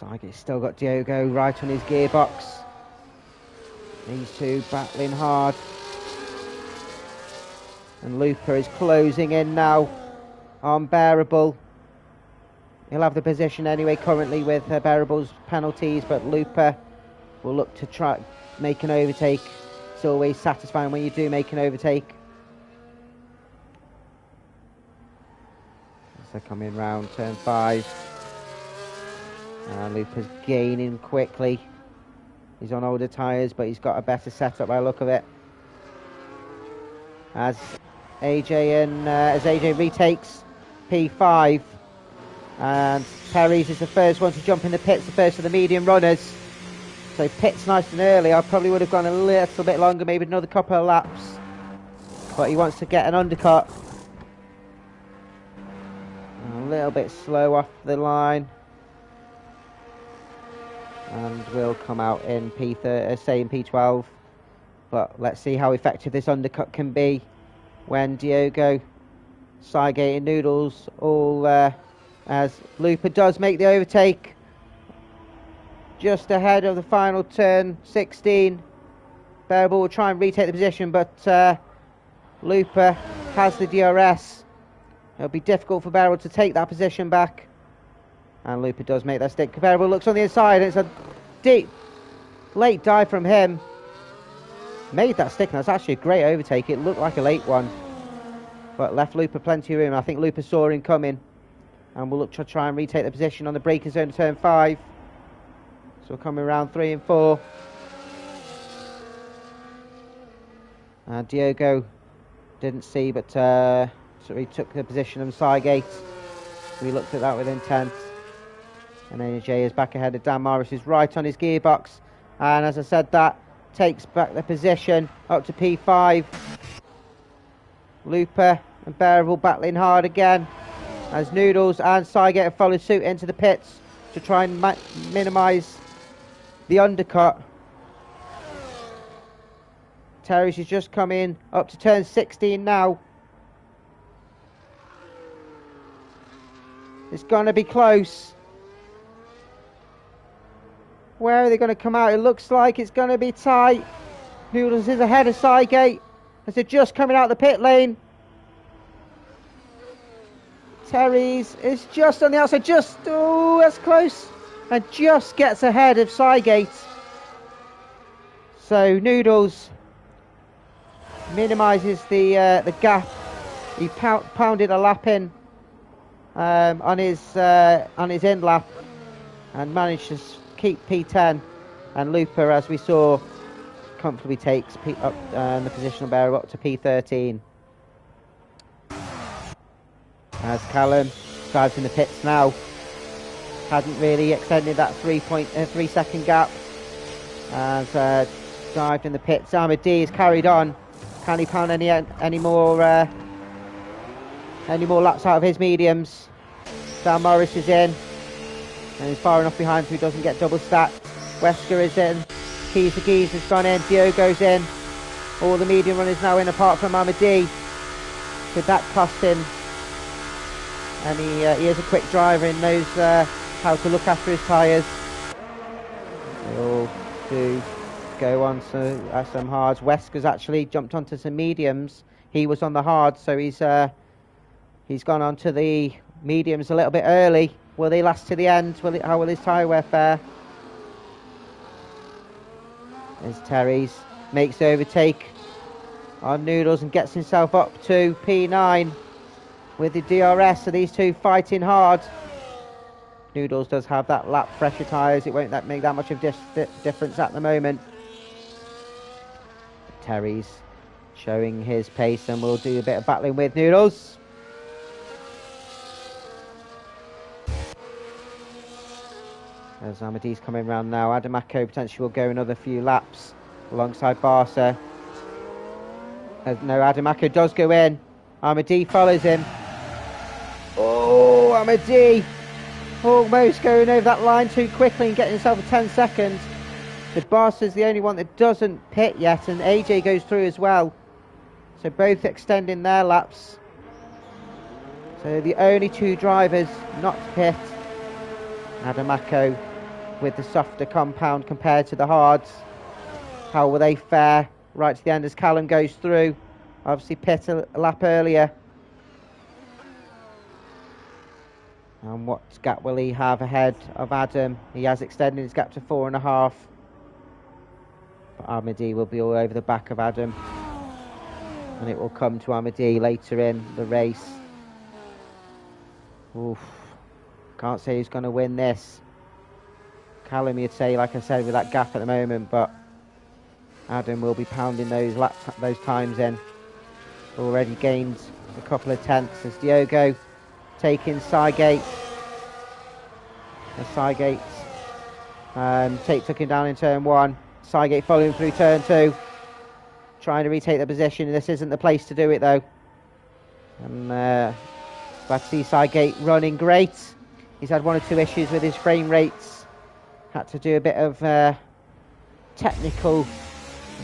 Sidegate still got Diogo right on his gearbox. These two battling hard. And Looper is closing in now on Bearable. He'll have the position anyway currently with Bearable's penalties, but Looper will look to try make an overtake. It's always satisfying when you do make an overtake. As they come in round turn 5. Looper's gaining quickly He's on older tyres, but he's got a better setup by the look of it. As AJ retakes P5, and Perry's is the first one to jump in the pits, the first of the medium runners. So pits nice and early. I probably would have gone a little bit longer, maybe another couple of laps. But he wants to get an undercut. A little bit slow off the line. And will come out in P12. But let's see how effective this undercut can be when Diogo, Cygate and Noodles all as Looper does make the overtake just ahead of the final turn 16. Bearable will try and retake the position, but Looper has the DRS. It'll be difficult for Bearable to take that position back, and Looper does make that stick. Bearable looks on the inside, and it's a deep late dive from him. Made that stick, and that's actually a great overtake. It looked like a late one, but left Looper plenty of room. I think Looper saw him coming and will look to try and retake the position on the braking zone of turn 5. So coming around 3 and 4. Diogo didn't see, but so he took the position of Cygate. So we looked at that with intent. And AJ is back ahead of Dan Morris, is right on his gearbox. And as I said, that takes back the position up to P5. Looper and Bearable battling hard again, as Noodles and Cygate have followed suit into the pits to try and minimise the undercut. Terry's has just come in up to turn 16 now. It's going to be close. Where are they going to come out? It looks like it's going to be tight. Noodles is ahead of Cygate as they're just coming out the pit lane. Terry's is just on the outside, oh, that's close, and just gets ahead of Cygate. So Noodles minimises the gap. He pounded a lap in on his in lap and managed to keep P10. And Looper, as we saw, comfortably takes the positional bearer up to P13. As Callum drives in the pits now, hadn't really extended that 3 second gap. As dived in the pits, Ahmed D is carried on. Can he pound any more laps out of his mediums? Dan Morris is in, and he's far enough behind so he doesn't get double stacked. Wesker is in. Keys has gone in. Diogo's in. All the medium runners now in apart from Ahmed D. Could that cost him? And he is a quick driver and knows how to look after his tyres. They all do go on some hards. Wesker's actually jumped onto some mediums. He was on the hards, so he's gone on to the mediums a little bit early. Will they last to the end? How will his tyre wear fare? There's Terry's. Makes the overtake on Noodles and gets himself up to P9 with the DRS. So these two fighting hard. Noodles does have that lap fresher tyres. It won't make that much of difference at the moment. Terry's showing his pace and we'll do a bit of battling with Noodles. As Ahmadi's coming round now, Adamako potentially will go another few laps alongside Barca. No, Adamako does go in. Ahmadi follows him. Oh, Ahmadi almost going over that line too quickly and getting himself a 10 seconds. The Barca's the only one that doesn't pit yet, and AJ goes through as well. So both extending their laps. So the only two drivers not to pit. Adamako with the softer compound compared to the hards. How will they fare right to the end as Callum goes through? Obviously pit a lap earlier. And what gap will he have ahead of Adam? He has extended his gap to 4.5. But Ahmadi will be all over the back of Adam. And it will come to Ahmadi later in the race. Oof. Can't say who's going to win this. Callum, you'd say, like I said, with that gap at the moment, but Adam will be pounding those times in. Already gained a couple of tenths as Diogo taking Cygate. As Cygate took him down in turn 1. Cygate following through turn 2. Trying to retake the position. This isn't the place to do it though. And glad to see Cygate running great. He's had 1 or 2 issues with his frame rates. Had to do a bit of technical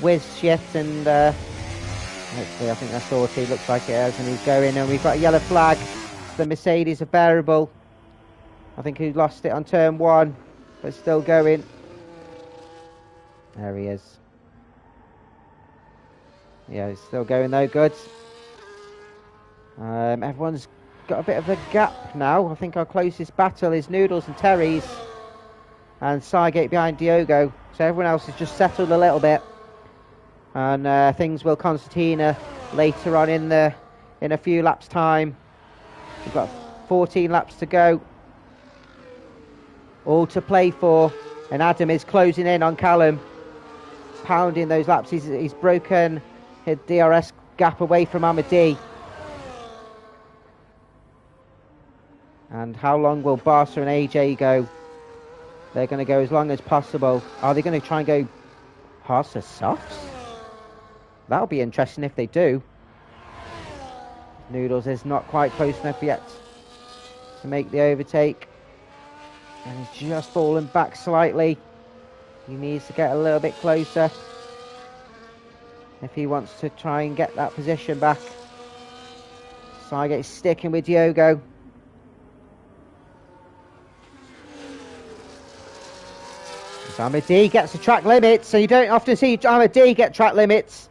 whiz shit, and hopefully I think that's sorted. Looks like it has, and he's going, and we've got a yellow flag. The Mercedes are bearable. I think he lost it on turn 1, but still going. There he is. Yeah, he's still going though, good. Everyone's got a bit of a gap now. I think our closest battle is Noodles and Terry's, and Cygate behind Diogo. So everyone else has just settled a little bit, and things will concertina later on in a few laps' time. We've got 14 laps to go, all to play for, and Adam is closing in on Callum, pounding those laps. He's broken his DRS gap away from Amadi. And how long will Barca and AJ go? They're going to go as long as possible. Are they going to try and go hards to softs? That'll be interesting if they do. Noodles is not quite close enough yet to make the overtake. And he's just fallen back slightly. He needs to get a little bit closer if he wants to try and get that position back. Cygate sticking with Diogo. Amadi gets the track limits, so you don't often see Amadi get track limits.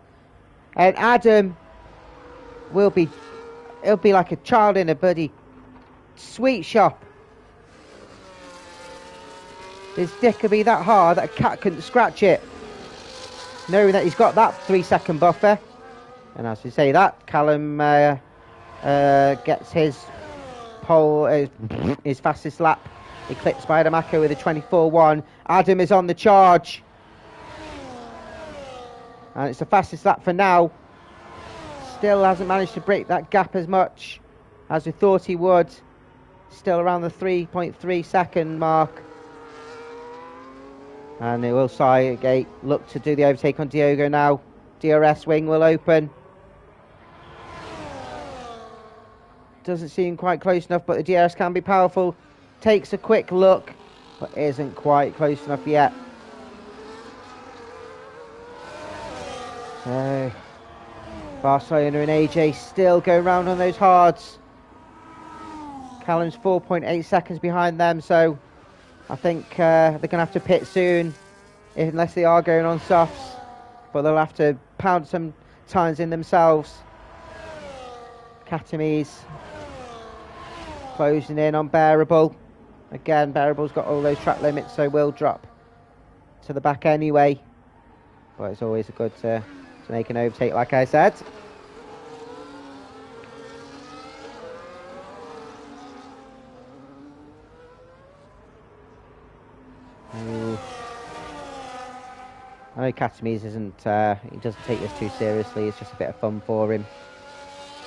And Adam he'll be like a child in a bloody sweet shop. His dick could be that hard that a cat couldn't scratch it, knowing that he's got that 3-second buffer. And as we say that, Callum gets his pole, his fastest lap, eclipsed by Adamako with a 24.1. Adam is on the charge, and it's the fastest lap for now. Still hasn't managed to break that gap as much as we thought he would. Still around the 3.3 second mark. And it will Cygate look to do the overtake on Diogo now. DRS wing will open. Doesn't seem quite close enough, but the DRS can be powerful. Takes a quick look, but isn't quite close enough yet. So Barcelona and AJ still go round on those hards. Callum's 4.8 seconds behind them, so I think they're going to have to pit soon, unless they are going on softs. But they'll have to pound some times in themselves. Katamis closing in on Bearable. Again, Bearable's got all those track limits, so will drop to the back anyway. But it's always good to make an overtake, like I said. I know Katamis isn't, he doesn't take this too seriously, it's just a bit of fun for him.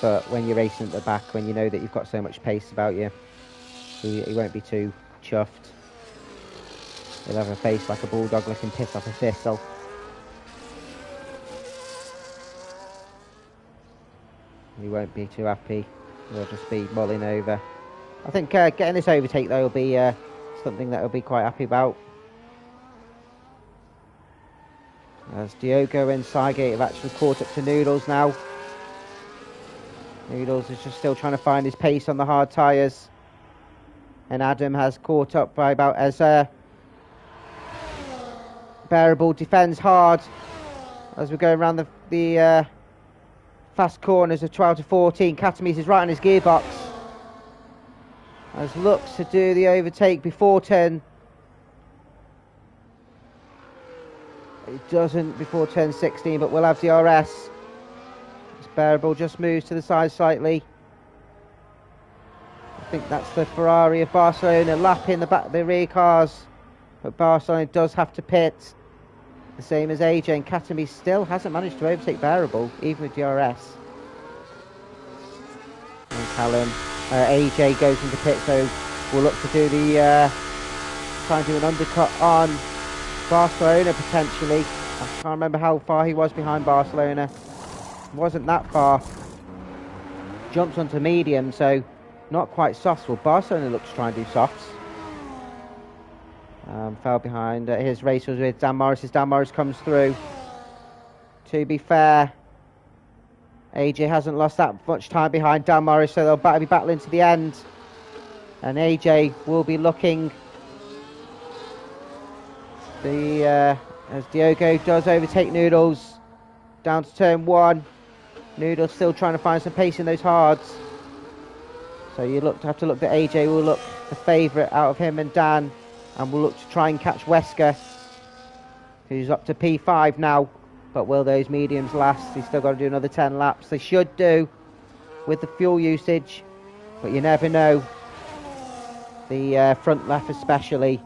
But when you're racing at the back, when you know that you've got so much pace about you, he won't be too chuffed. He'll have a face like a bulldog looking pissed off a thistle. He won't be too happy, he'll just be mulling over. I think getting this overtake though will be something that he'll be quite happy about. As Diogo and Cygate have actually caught up to Noodles now. Noodles is just still trying to find his pace on the hard tyres. And Adam has caught up by about as Bearable defends hard as we go around the fast corners of 12 to 14. Katamis is right on his gearbox. As looks to do the overtake before turn. It doesn't before turn 16, but we'll have DRS. This Bearable just moves to the side slightly. I think that's the Ferrari of Barcelona lapping the rear cars But Barcelona does have to pit, the same as AJ, and Katami still hasn't managed to overtake Bearable, even with DRS. And Callum, AJ goes into pit, so we'll look to do the, try and do an undercut on Barcelona potentially. I can't remember how far he was behind Barcelona. Wasn't that far. Jumps onto medium, so not quite softs. Well, Barcelona looks to try and do softs. Fell behind. His race was with Dan Morris. As Dan Morris comes through. To be fair, AJ hasn't lost that much time behind Dan Morris, so they'll be battling to the end. And AJ will be looking. As Diogo does overtake Noodles down to turn 1. Noodles still trying to find some pace in those hards. So you have to look that AJ will look the favourite out of him and Dan, and will look to try and catch Wesker, who's up to P5 now. But will those mediums last? He's still got to do another 10 laps. They should do with the fuel usage, but you never know. The front left especially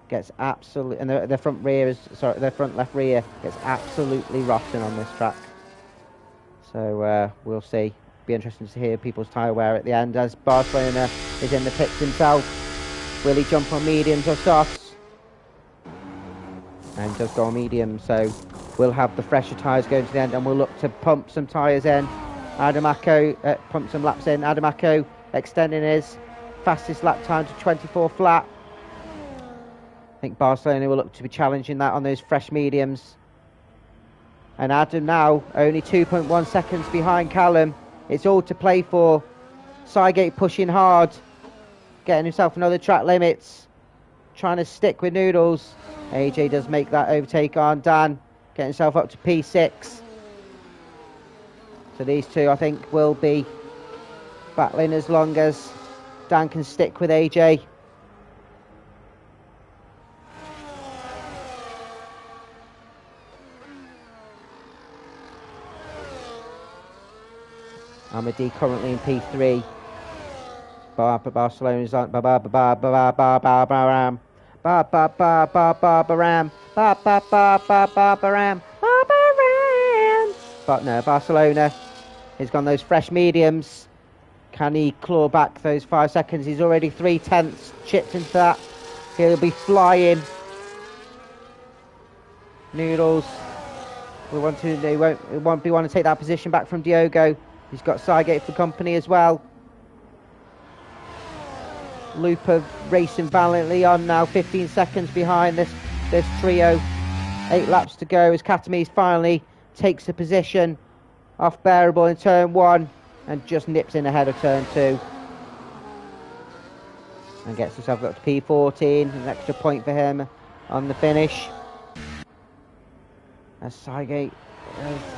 gets absolutely, and the front rear is, sorry, the front left rear gets absolutely rotten on this track. So we'll see. Be interesting to hear people's tyre wear at the end, as Barcelona is in the pits himself. Will he jump on mediums or softs? And does go on mediums, so we'll have the fresher tyres going to the end, and we'll look to pump some tyres in. Adamako, pump some laps in. Adamako extending his fastest lap time to 24 flat. I think Barcelona will look to be challenging that on those fresh mediums. And Adam now only 2.1 seconds behind Callum. It's all to play for. Cygate pushing hard, getting himself another track limits, trying to stick with Noodles. AJ does make that overtake on Dan, getting himself up to P6. So these two, I think, will be battling as long as Dan can stick with AJ. Amadi currently in P3. Barcelona's on Baram. But no, Barcelona has gone those fresh mediums. Can he claw back those 5 seconds? He's already 3/10 chipped into that. He'll be flying. Noodles. He won't be wanting to take that position back from Diogo. He's got Cygate for company as well. Looper racing valiantly on now, 15 seconds behind this trio. 8 laps to go as Katamis finally takes a position off Bearable in turn 1 and just nips in ahead of turn 2. And gets himself up to P14, an extra point for him on the finish. As Cygate,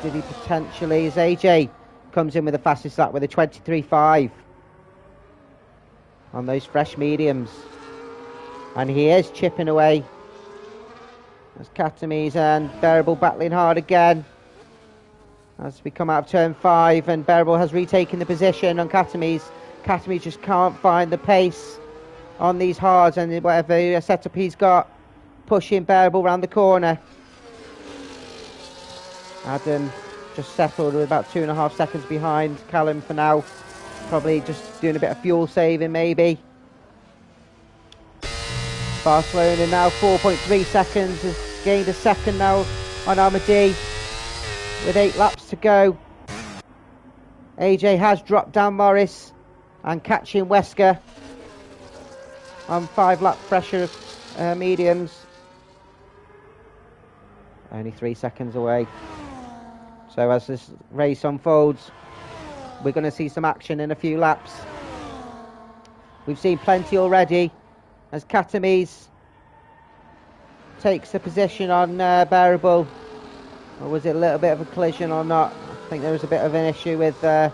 did he potentially, as AJ comes in with the fastest lap with a 23.5 on those fresh mediums, and he is chipping away as Katamis and Bearable battling hard again as we come out of turn 5, and Bearable has retaken the position on Katamis. Katamis just can't find the pace on these hards, and whatever setup he's got, pushing Bearable round the corner. Adam just settled with about 2.5 seconds behind Callum for now. Probably just doing a bit of fuel saving maybe. Barcelona now 4.3 seconds, has gained a second now on Amadi with 8 laps to go. AJ has dropped down Morris and catching Wesker on 5 lap pressure mediums. Only 3 seconds away. So as this race unfolds, we're going to see some action in a few laps. We've seen plenty already as Katamis takes a position on Bearable. Or was it a little bit of a collision or not? I think there was a bit of an issue with as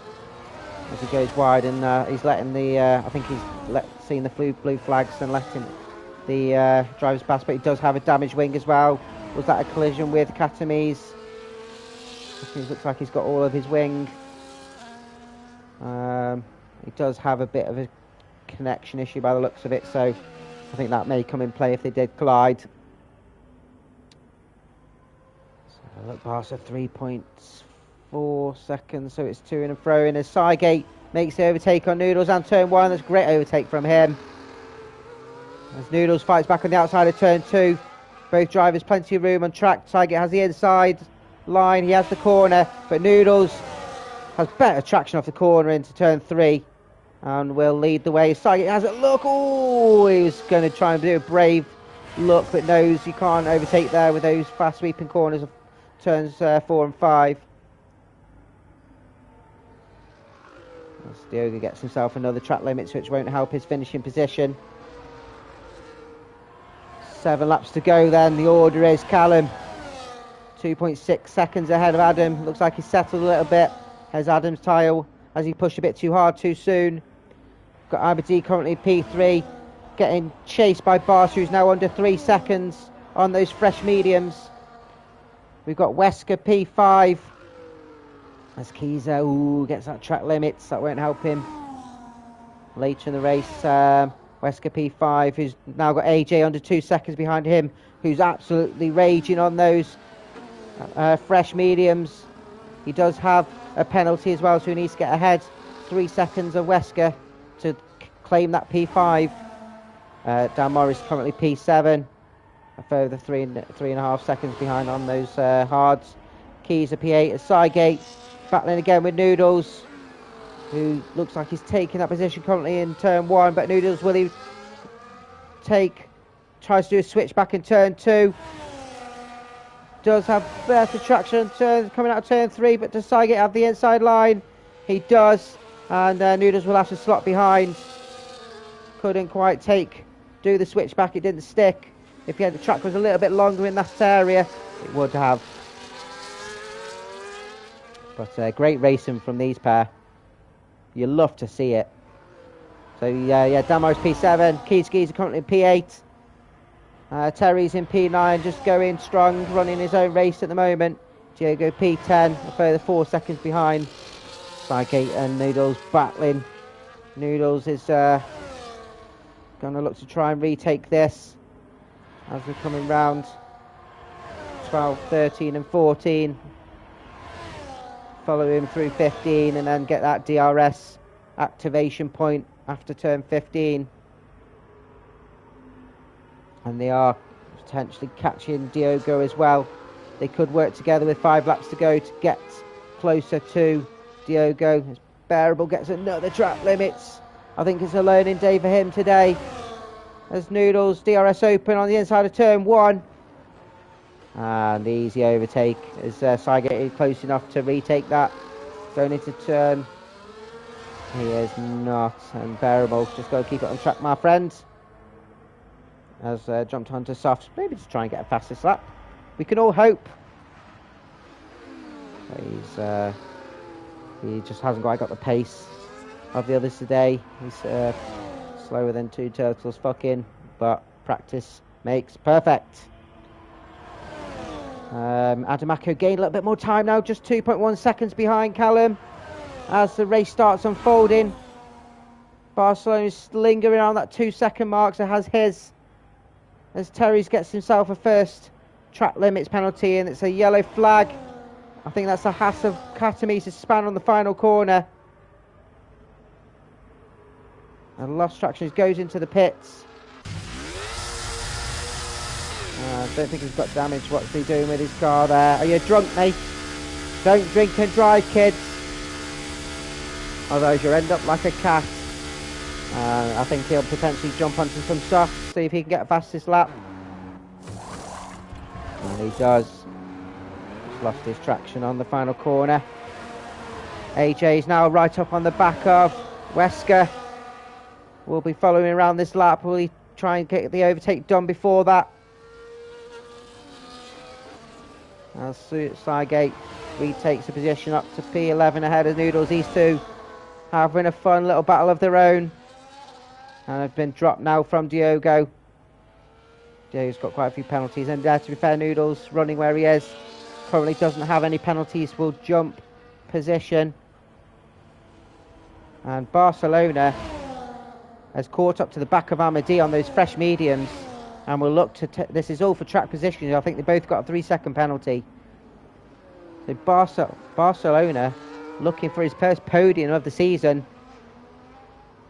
he goes wide, and he's letting the I think he's seen the blue flags and letting the drivers pass, but he does have a damaged wing as well. Was that a collision with Katamis? It looks like he's got all of his wing. He does have a bit of a connection issue by the looks of it, so I think that may come in play if they did collide. So look, Barca 3.4 seconds, so it's to and fro in as Cygate makes the overtake on Noodles and turn 1. That's a great overtake from him. As Noodles fights back on the outside of turn 2. Both drivers plenty of room on track. Cygate has the inside line, he has the corner, but Noodles has better traction off the corner into turn 3 and will lead the way. Cygate has a look. Oh, he was going to try and do a brave look, but knows you can't overtake there with those fast sweeping corners of turns 4 and 5. As Diogo gets himself another track limits, which won't help his finishing position. 7 laps to go then. The order is Callum 2.6 seconds ahead of Adam. Looks like he's settled a little bit. Has Adam's tyre as he pushed a bit too hard too soon. Got Aberdeen currently P3, getting chased by Barca, who's now under 3 seconds on those fresh mediums. We've got Wesker P5 as Kiza gets that track limits. That won't help him later in the race. Wesker P5, who's now got AJ under 2 seconds behind him, who's absolutely raging on those fresh mediums. He does have a penalty as well, so he needs to get ahead 3 seconds of Wesker to claim that P5. Dan Morris currently P7, a further 3.5 seconds behind on those hards. Keys are P8 as Cygate battling again with Noodles, who looks like he's taking that position currently in turn 1, but Noodles will he tries to do a switch back in turn 2. Does have better traction coming out of turn 3, but does Cygate have the inside line? He does, and Noodles will have to slot behind. Couldn't quite do the switch back, it didn't stick. If the track was a little bit longer in that area, it would have. But great racing from these pair. You love to see it. So yeah, Damo's P7, Keys are currently in P8. Terry's in P9, just going strong, running his own race at the moment. Diego P10, a further 4 seconds behind. Cygate and Noodles battling. Noodles is going to look to try and retake this as we're coming round 12, 13 and 14. Follow him through 15 and then get that DRS activation point after turn 15. And they are potentially catching Diogo as well. They could work together with 5 laps to go to get closer to Diogo. As Bearable gets another track limits. I think it's a learning day for him today. As Noodles, DRS open on the inside of turn 1. And the easy overtake as Cygate is close enough to retake that. Going into turn. He is not. And Bearable just got to keep it on track, my friends. Has jumped onto softs, maybe to try and get a fastest lap. We can all hope. But he just hasn't quite got the pace of the others today. He's slower than 2 turtles fucking, but practice makes perfect. Adamako gained a little bit more time now, just 2.1 seconds behind Callum as the race starts unfolding. Barcelona's lingering around that 2 second mark, so has his. As Terry's gets himself a first track limits penalty, and it's a yellow flag. I think that's a Haas of Katamis' span on the final corner. And lost traction goes into the pits. I don't think he's got damage. What's he doing with his car there? Are you drunk, mate? Don't drink and drive, kids. Otherwise you'll end up like a cat. I think he'll potentially jump onto some softs, see if he can get a fastest lap. And he does. Just lost his traction on the final corner. AJ is now right up on the back of Wesker. Will be following around this lap. Will he try and get the overtake done before that? As Cygate retakes the position up to P11 ahead of Noodles. These two having a fun little battle of their own. And have been dropped now from Diogo. Diogo's got quite a few penalties. And to be fair, Noodles running where he is. Currently doesn't have any penalties. Will jump position. And Barcelona has caught up to the back of Amadi on those fresh mediums, and will look to... This is all for track position. I think they both got a 3-second penalty. So Barcelona, looking for his first podium of the season,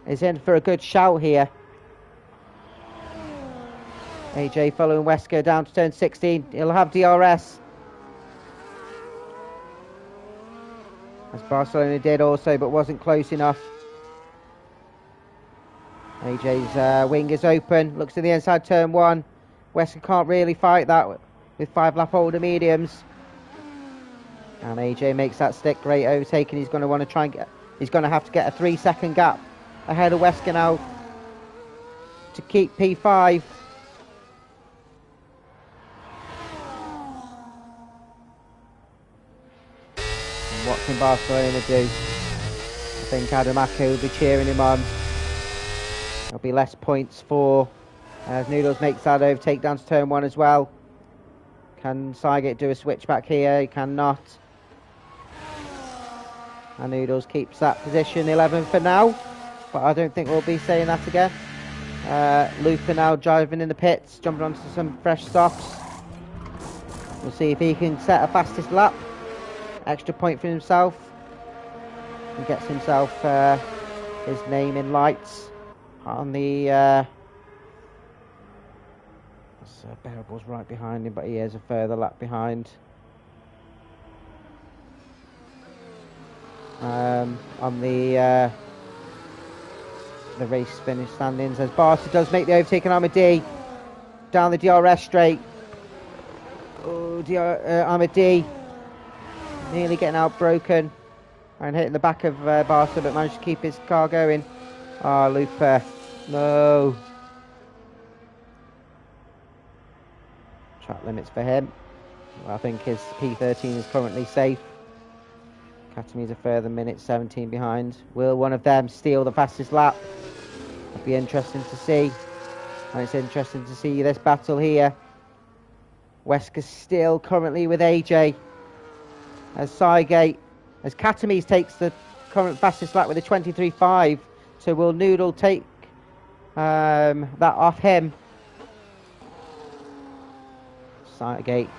is in for a good shout here. AJ following Wesker down to turn 16. He'll have DRS, as Barcelona did also, but wasn't close enough. AJ's wing is open, looks to the inside turn 1. Wesker can't really fight that with 5 lap older mediums. And AJ makes that stick, great overtaking. He's going to want to try and get... He's going to have to get a 3-second gap ahead of Wesker now to keep P5. And what can Barcelona do? I think Adam Ake will be cheering him on. There'll be less points for as Noodles makes that overtake down to turn 1 as well. Can Seigate do a switch back here? He cannot. And Noodles keeps that position 11 for now, but I don't think we'll be saying that again. Looper now driving in the pits, jumping onto some fresh softs. We'll see if he can set a fastest lap. Extra point for himself. He gets himself his name in lights on the... Bearable's right behind him, but he is a further lap behind. On the race finish standings, as Barca does make the overtake on Amadi down the DRS straight. Oh, Amadi nearly getting out broken and hitting the back of Barca, but managed to keep his car going. Ah, Looper, no. Track limits for him. Well, I think his P13 is currently safe. Katami's a further minute 17 behind. Will one of them steal the fastest lap? It'll be interesting to see. And it's interesting to see this battle here. Wesker still currently with AJ. As Seigate, as Katami's takes the current fastest lap with a 23.5. So will Noodle take that off him? Seigate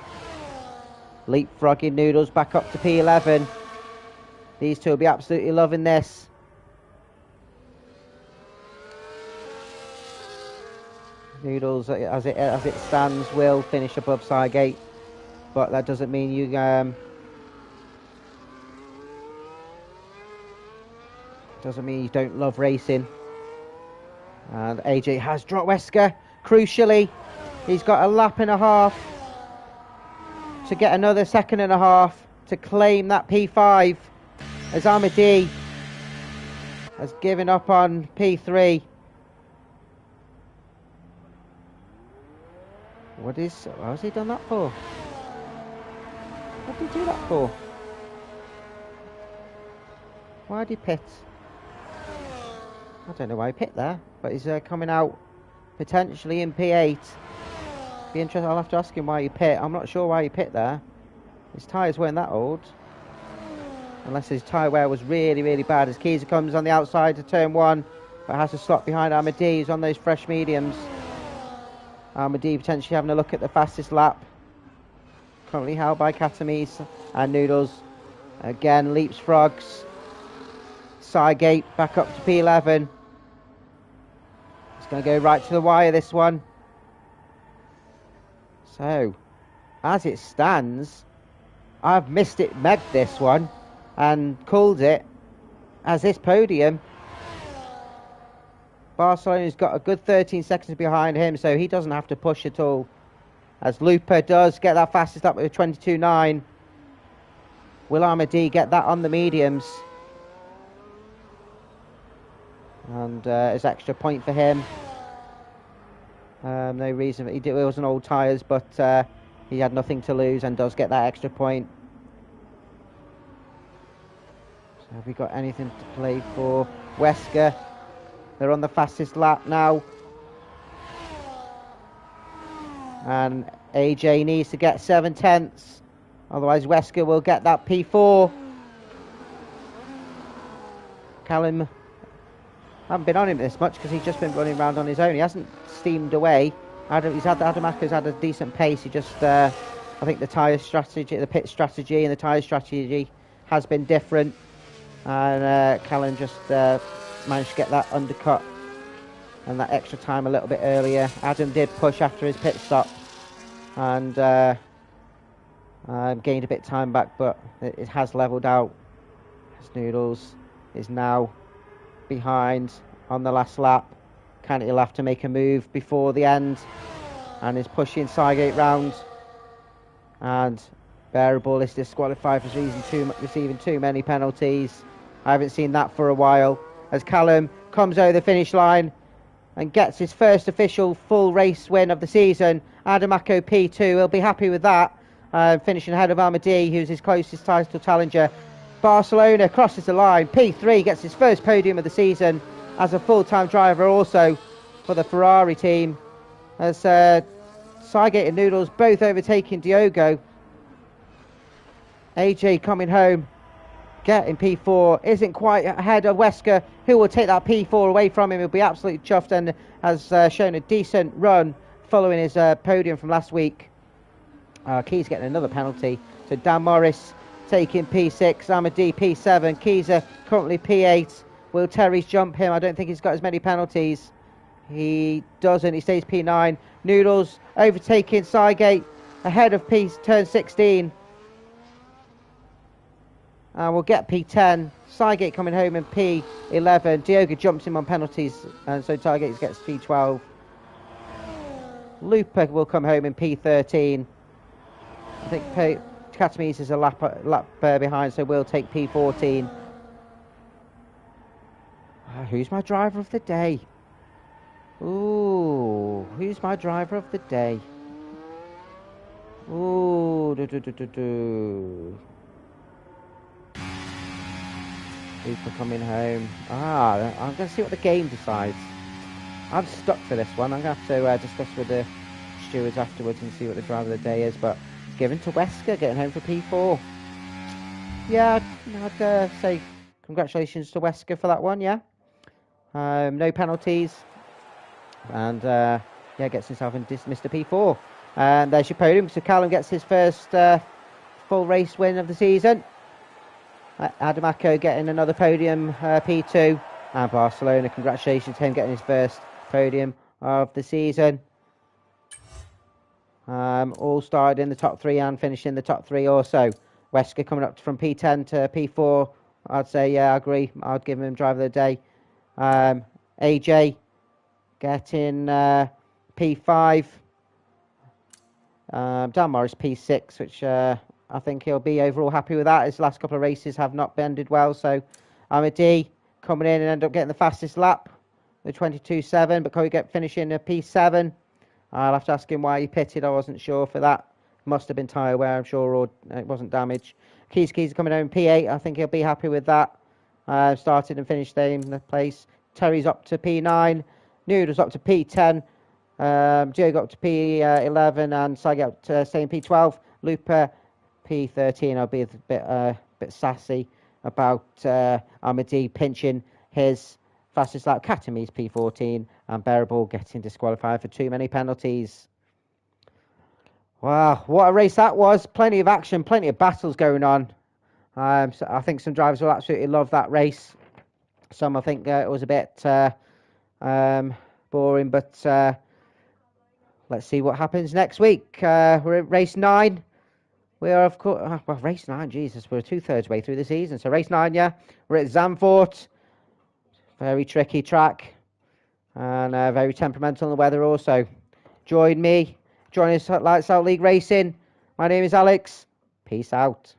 leapfrogging Noodles back up to P11. These two will be absolutely loving this. Noodles, as it stands, will finish above Seigate, but that doesn't mean you don't love racing. And AJ has dropped Wesker. Crucially, he's got a lap and a half to get another second and a half to claim that P5. As Amadi has given up on P3. Why has he done that for? What did he do that for? Why did he pit? I don't know why he pit there, but he's coming out potentially in P8. Be interesting. I'll have to ask him why he pit. I'm not sure why he pit there. His tyres weren't that old. Unless his tyre wear was really, really bad. As Keyser comes on the outside to turn 1, but has to stop behind Amadi. He's on those fresh mediums. Amadi potentially having a look at the fastest lap. Currently held by Katami's and Noodles. Again, leapfrogs. Seigate back up to P11. It's going to go right to the wire, this one. So, as it stands, I've missed it, megged this one, and called it as this podium. Barcelona's got a good 13 seconds behind him, so he doesn't have to push at all. As Looper does get that fastest up with a 22.9. Will Amadi get that on the mediums? And it's extra point for him. No reason. It wasn't old tyres, but he had nothing to lose and does get that extra point. So have we got anything to play for? Wesker, they're on the fastest lap now. And AJ needs to get 7/10. Otherwise Wesker will get that P4. Callum haven't been on him this much because he's just been running around on his own. He hasn't steamed away. Adamako's had a decent pace. He just, I think the tyre strategy, the pit strategy and the tyre strategy has been different. And Callum just managed to get that undercut and that extra time a little bit earlier. Adam did push after his pit stop and gained a bit of time back, but it has levelled out. Noodles is now behind on the last lap. He'll have to make a move before the end and is pushing Cygate round. And Bearable is disqualified for receiving too many penalties. I haven't seen that for a while. As Callum comes over the finish line and gets his first official full race win of the season. Adamako P2, he'll be happy with that. Finishing ahead of Amadi, who's his closest title challenger. Barcelona crosses the line. P3 gets his first podium of the season as a full-time driver also for the Ferrari team. As Cygate and Noodles both overtaking Diogo. AJ coming home, getting P4. Isn't quite ahead of Wesker, who will take that P4 away from him. He'll be absolutely chuffed and has shown a decent run following his podium from last week. Key's getting another penalty. So Dan Morris taking P6, Amadi P7, Keyser currently P8. Will Terry's jump him? I don't think he's got as many penalties. He doesn't, he stays P9. Noodles overtaking Cygate ahead of turn 16. And we'll get P10. Cygate coming home in P11. Diogo jumps him on penalties, and so Cygate gets P12. Lupa will come home in P13. I think Katamise is a lap behind, so we'll take P14. Who's my driver of the day? Ooh, who's my driver of the day? Ooh, Lupa coming home. I'm going to see what the game decides. I'm stuck for this one. I'm going to have to discuss with the stewards afterwards and see what the driver of the day is, but it's given to Wesker, getting home for P4. Yeah, I'd say congratulations to Wesker for that one, yeah. No penalties. And, gets himself in Mr. P4. And there's your podium. So Callum gets his first full race win of the season. Adamako getting another podium, P2. And Barcelona, congratulations to him getting his first podium of the season. All started in the top 3 and finished in the top 3 also. Wesker coming up from P10 to P4. I'd say, yeah, I agree. I'd give him driver of the day. AJ getting P5. Dan Morris P6, which I think he'll be overall happy with that. His last couple of races have not ended well. So Amadi coming in and end up getting the fastest lap, the 22.7, but can we get finishing a P7? I'll have to ask him why he pitted. I wasn't sure for that. Must have been tyre wear, I'm sure, or it wasn't damage. Keys coming home P8. I think he'll be happy with that. Started and finished in the place. Terry's up to P9. Noodles up to P10. Diogo up to P11 and Sagi up to staying P12. Lupa P13. I'll be a bit sassy about Amadi pinching his fastest lap. Katamise P14 and Bearable getting disqualified for too many penalties. Wow, what a race that was. Plenty of action, plenty of battles going on. So I think some drivers will absolutely love that race. Some I think it was a bit boring, but let's see what happens next week. We're at race 9. We are, of course, well, race 9, Jesus, we're 2/3 way through the season. So race 9, yeah, we're at Zandvoort. Very tricky track and very temperamental in the weather also. Join us at Lights Out League Racing. My name is Alex. Peace out.